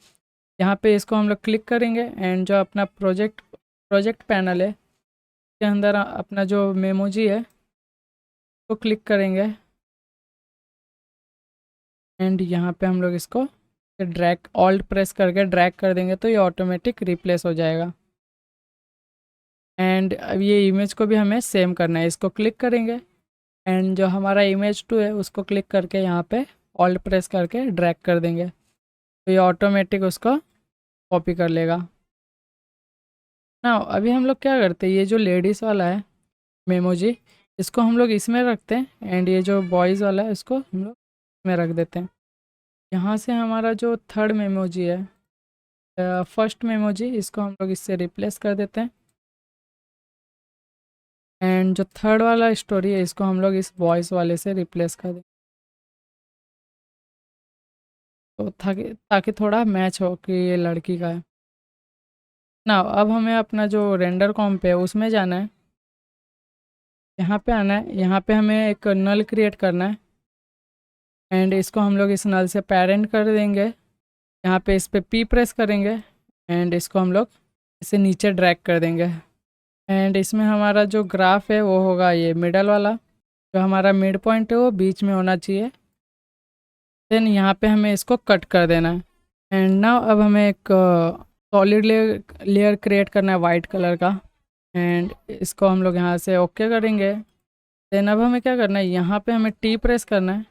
यहाँ पे इसको हम लोग क्लिक करेंगे एंड जो अपना प्रोजेक्ट पैनल है के अंदर अपना जो मेमोजी है तो क्लिक करेंगे एंड यहाँ पे हम लोग इसको ड्रैग ऑल्ट प्रेस करके ड्रैग कर देंगे तो ये ऑटोमेटिक रिप्लेस हो जाएगा। एंड अब ये इमेज को भी हमें सेम करना है, इसको क्लिक करेंगे एंड जो हमारा इमेज 2 है उसको क्लिक करके यहाँ पे ऑल्ट प्रेस करके ड्रैग कर देंगे तो ये ऑटोमेटिक उसको कॉपी कर लेगा ना। अभी हम लोग क्या करते हैं, ये जो लेडीज़ वाला है मेमोजी इसको हम लोग इसमें रखते हैं एंड ये जो बॉयज़ वाला है इसको हम लोग इसमें रख देते हैं। यहाँ से हमारा जो थर्ड मेमोजी है फर्स्ट मेमोजी इसको हम लोग इससे रिप्लेस कर देते हैं। एंड जो थर्ड वाला स्टोरी है इसको हम लोग इस वॉइस वाले से रिप्लेस कर दें तो ताकि थोड़ा मैच हो कि ये लड़की का है ना। अब हमें अपना जो रेंडर कॉम्प है उसमें जाना है, यहाँ पे आना है, यहाँ पे हमें एक नल क्रिएट करना है एंड इसको हम लोग इस नल से पेरेंट कर देंगे। यहाँ पे इस पर P प्रेस करेंगे एंड इसको हम लोग इसे नीचे ड्रैग कर देंगे। एंड इसमें हमारा जो ग्राफ है वो होगा ये मिडल वाला, जो हमारा मिड पॉइंट है वो बीच में होना चाहिए। देन यहाँ पे हमें इसको कट कर देना है। एंड नाउ अब हमें एक सॉलिड लेयर क्रिएट करना है वाइट कलर का एंड इसको हम लोग यहाँ से ओके करेंगे। देन अब हमें क्या करना है, यहाँ पे हमें T प्रेस करना है,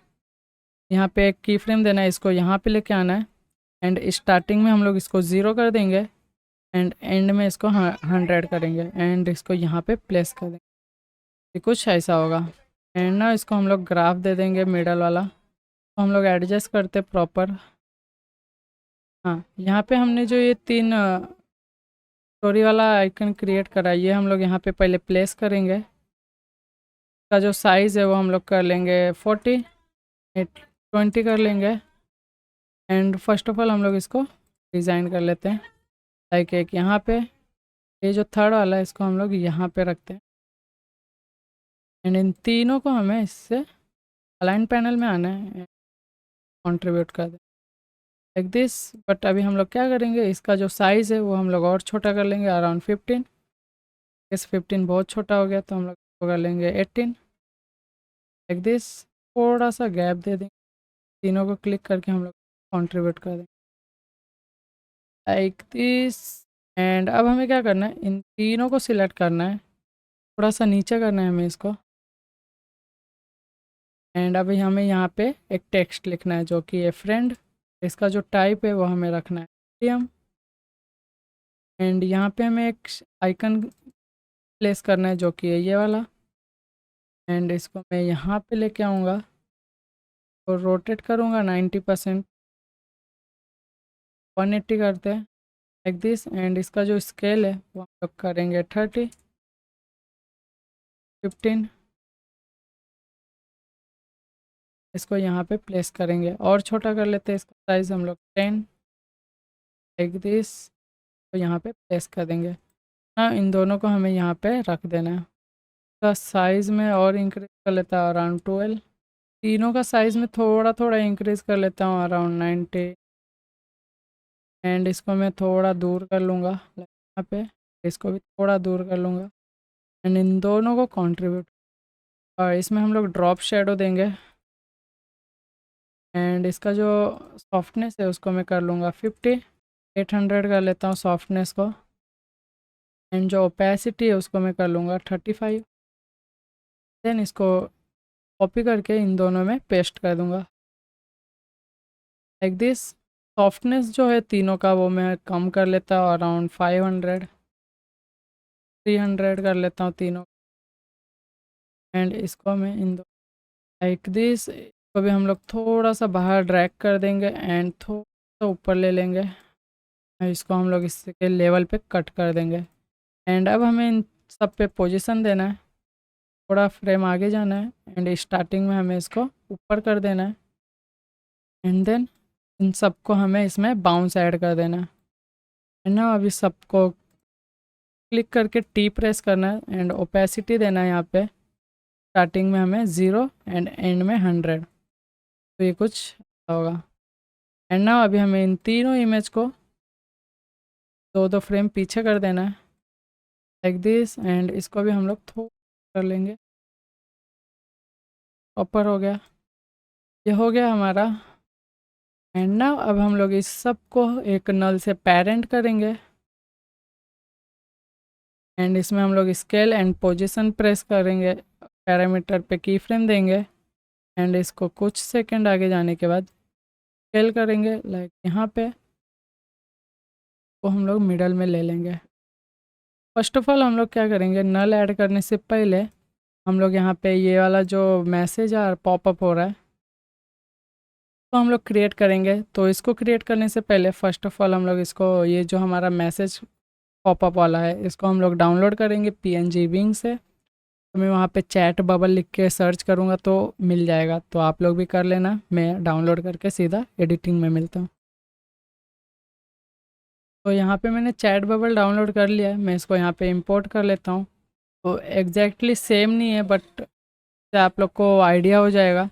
यहाँ पे एक की फ्रेम देना है, इसको यहाँ पे लेके आना है एंड स्टार्टिंग में हम लोग इसको 0 कर देंगे एंड एंड में इसको 100 करेंगे एंड इसको यहाँ पे प्लेस कर देंगे। ये कुछ ऐसा होगा। एंड ना इसको हम लोग ग्राफ दे देंगे मिडल वाला, तो हम लोग एडजस्ट करते प्रॉपर। हाँ, यहाँ पे हमने जो ये 3 स्टोरी वाला आइकन क्रिएट करा ये हम लोग यहाँ पे पहले प्लेस करेंगे। इसका जो साइज़ है वो हम लोग कर लेंगे 40, 20 कर लेंगे एंड फर्स्ट ऑफ ऑल हम लोग इसको डिज़ाइन कर लेते हैं लाइक एक यहाँ पे, ये जो थर्ड वाला है इसको हम लोग यहाँ पे रखते हैं एंड इन तीनों को हमें इससे अलाइन पैनल में आना है, कंट्रीब्यूट कर दें लाइक दिस। बट अभी हम लोग क्या करेंगे, इसका जो साइज़ है वो हम लोग और छोटा कर लेंगे, अराउंड 15। इस 15 बहुत छोटा हो गया तो हम लोग इसको कर लेंगे 18 लाइक दिस। थोड़ा सा गैप दे देंगे, तीनों को क्लिक करके हम लोग कंट्रीब्यूट कर देंगे लाइक दिस। एंड अब हमें क्या करना है, इन तीनों को सिलेक्ट करना है, थोड़ा सा नीचे करना है हमें इसको। एंड अभी हमें यहाँ पे एक टेक्स्ट लिखना है जो कि है फ्रेंड। इसका जो टाइप है वो हमें रखना है मीडियम। एंड यहाँ पे हमें एक आइकन प्लेस करना है जो कि है ये वाला। एंड इसको मैं यहाँ पे लेके आऊँगा और रोटेट करूँगा 90%, 180 करते हैं लाइक दिस। एंड इसका जो स्केल है वो हम लोग करेंगे 30, 15। इसको यहाँ पे प्लेस करेंगे और छोटा कर लेते हैं, इसका साइज़ हम लोग 10 लाइक दिस। तो यहाँ पे प्लेस कर देंगे ना। इन दोनों को हमें यहाँ पे रख देना है। इसका साइज़ में और इंक्रीज कर लेता हूँ अराउंड 12। तीनों का साइज़ में थोड़ा थोड़ा इंक्रीज कर लेता हूँ अराउंड 90। एंड इसको मैं थोड़ा दूर कर लूँगा यहाँ पे, इसको भी थोड़ा दूर कर लूँगा। एंड इन दोनों को कंट्रीब्यूट, और इसमें हम लोग ड्रॉप शेडो देंगे। एंड इसका जो सॉफ्टनेस है उसको मैं कर लूँगा 50, 800 कर लेता हूँ सॉफ्टनेस को। एंड जो ओपेसिटी है उसको मैं कर लूँगा 35। देन इसको कॉपी करके इन दोनों में पेस्ट कर दूँगा लाइक दिस। सॉफ्टनेस जो है तीनों का वो मैं कम कर लेता हूँ अराउंड 500, 300 कर लेता हूँ तीनों। एंड इसको मैं इन दो लाइक दिस, इसको भी हम लोग थोड़ा सा बाहर ड्रैग कर देंगे एंड थोड़ा सा ऊपर ले लेंगे। इसको हम लोग इसके लेवल पे कट कर देंगे। एंड अब हमें इन सब पे पोजीशन देना है, थोड़ा फ्रेम आगे जाना है एंड स्टार्टिंग में हमें इसको ऊपर कर देना है। एंड देन इन सबको हमें इसमें बाउंस ऐड कर देना है ना। अभी सबको क्लिक करके टी प्रेस करना है एंड ओपेसिटी देना है यहाँ पे। स्टार्टिंग में हमें 0 एंड एंड में 100, तो ये कुछ होगा। एंड ना अभी हमें इन तीनों इमेज को दो दो फ्रेम पीछे कर देना है लाइक दिस। एंड इसको भी हम लोग थोड़ा कर लेंगे, ऊपर हो गया, ये हो गया हमारा। एंड ना अब हम लोग इस सब को एक नल से पेरेंट करेंगे। एंड इसमें हम लोग स्केल एंड पोजीशन प्रेस करेंगे, पैरामीटर पे की फ्रेम देंगे। एंड इसको कुछ सेकंड आगे जाने के बाद स्केल करेंगे लाइक यहाँ पे, वो हम लोग मिडल में ले लेंगे। फर्स्ट ऑफ ऑल हम लोग क्या करेंगे, नल ऐड करने से पहले हम लोग यहाँ पे ये वाला जो मैसेज और पॉपअप हो रहा है तो हम लोग क्रिएट करेंगे। तो इसको क्रिएट करने से पहले फर्स्ट ऑफ ऑल हम लोग इसको, ये जो हमारा मैसेज पॉपअप वाला है इसको हम लोग डाउनलोड करेंगे PNG विंग से। तो मैं वहाँ पे चैट बबल लिख के सर्च करूँगा तो मिल जाएगा, तो आप लोग भी कर लेना। मैं डाउनलोड करके सीधा एडिटिंग में मिलता हूँ। तो यहाँ पे मैंने चैट बबल डाउनलोड कर लिया है, मैं इसको यहाँ पे इंपोर्ट कर लेता हूँ। तो एग्जैक्टली सेम नहीं है बट आप लोग को आइडिया हो जाएगा।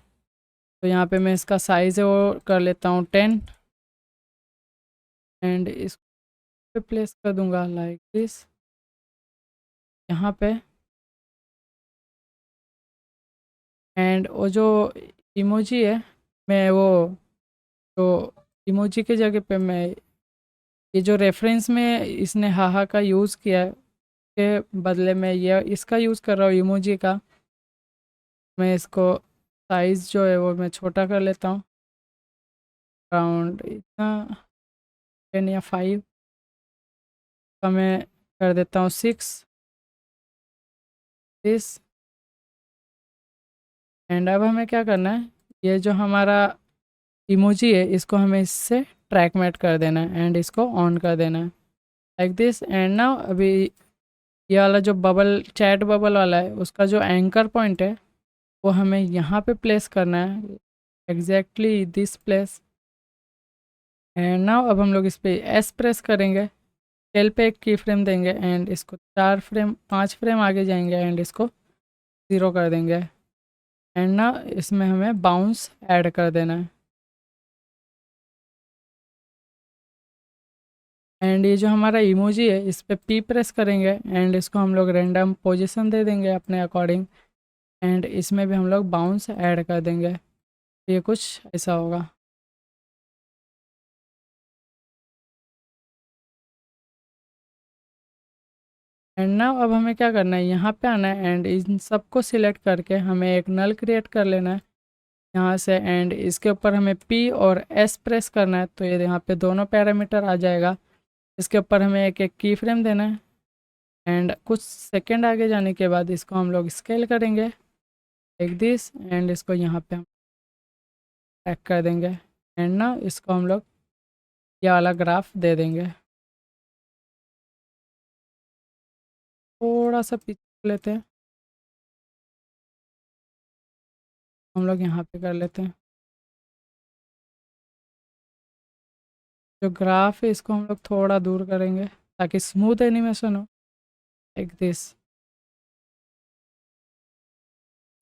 तो यहाँ पे मैं इसका साइज़ है वो कर लेता हूँ 10 एंड इस पे प्लेस कर दूँगा लाइक दिस यहाँ पे। एंड वो जो इमोजी है, मैं वो जो इमोजी के जगह पे मैं ये जो रेफरेंस में इसने हाहा का यूज़ किया है के बदले में ये इसका यूज़ कर रहा हूँ इमोजी का। मैं इसको साइज़ जो है वो मैं छोटा कर लेता हूँ अराउंड इतना 10 या 5 का मैं कर देता हूँ 6 दिस। एंड अब हमें क्या करना है, ये जो हमारा इमोजी है इसको हमें इससे ट्रैक मैट कर देना है एंड इसको ऑन कर देना है लाइक दिस। एंड नाउ अभी ये वाला जो बबल चैट बबल वाला है उसका जो एंकर पॉइंट है वो हमें यहाँ पे प्लेस करना है, exactly this place. And now अब हम लोग इस पे एस प्रेस करेंगे, टेल पे एक की फ्रेम देंगे एंड इसको 4 फ्रेम 5 फ्रेम आगे जाएंगे एंड इसको ज़ीरो कर देंगे। एंड ना इसमें हमें बाउंस ऐड कर देना है। एंड ये जो हमारा इमोजी है इस पर पी प्रेस करेंगे एंड इसको हम लोग रैंडम पोजीशन दे देंगे अपने अकॉर्डिंग। एंड इसमें भी हम लोग बाउंस ऐड कर देंगे। ये कुछ ऐसा होगा। एंड ना अब हमें क्या करना है, यहाँ पे आना है एंड इन सबको सिलेक्ट करके हमें एक नल क्रिएट कर लेना है यहाँ से। एंड इसके ऊपर हमें पी और एस प्रेस करना है तो ये यहाँ पे दोनों पैरामीटर आ जाएगा। इसके ऊपर हमें एक एक की फ्रेम देना है। एंड कुछ सेकंड आगे जाने के बाद इसको हम लोग स्केल करेंगे लाइक दिस। एंड इसको यहाँ पे हम टैग कर देंगे। एंड ना इसको हम लोग ये वाला ग्राफ दे देंगे। थोड़ा सा पीछे लेते हैं, हम लोग यहाँ पे कर लेते हैं। जो ग्राफ है इसको हम लोग थोड़ा दूर करेंगे ताकि स्मूथ एनिमेशन हो लाइक दिस।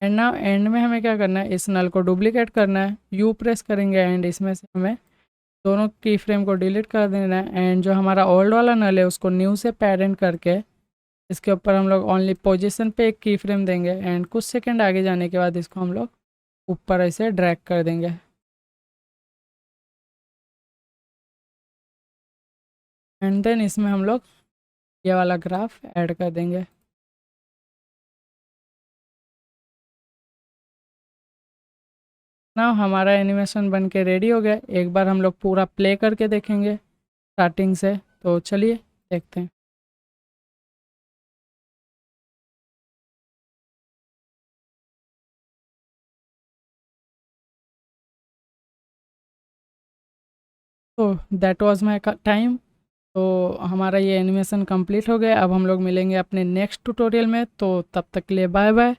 एंड ना एंड में हमें क्या करना है, इस नल को डुप्लीकेट करना है, यू प्रेस करेंगे एंड इसमें से हमें दोनों की फ्रेम को डिलीट कर देना है। एंड जो हमारा ओल्ड वाला नल है उसको न्यू से पेरेंट करके इसके ऊपर हम लोग ओनली पोजीशन पे एक की फ्रेम देंगे। एंड कुछ सेकंड आगे जाने के बाद इसको हम लोग ऊपर ऐसे ड्रैग कर देंगे। एंड देन इसमें हम लोग ये वाला ग्राफ ऐड कर देंगे। ना हमारा एनिमेशन बन के रेडी हो गया। एक बार हम लोग पूरा प्ले करके देखेंगे स्टार्टिंग से, तो चलिए देखते हैं। तो दैट वाज माय टाइम। तो हमारा ये एनिमेशन कंप्लीट हो गया। अब हम लोग मिलेंगे अपने नेक्स्ट ट्यूटोरियल में, तो तब तक के लिए बाय बाय।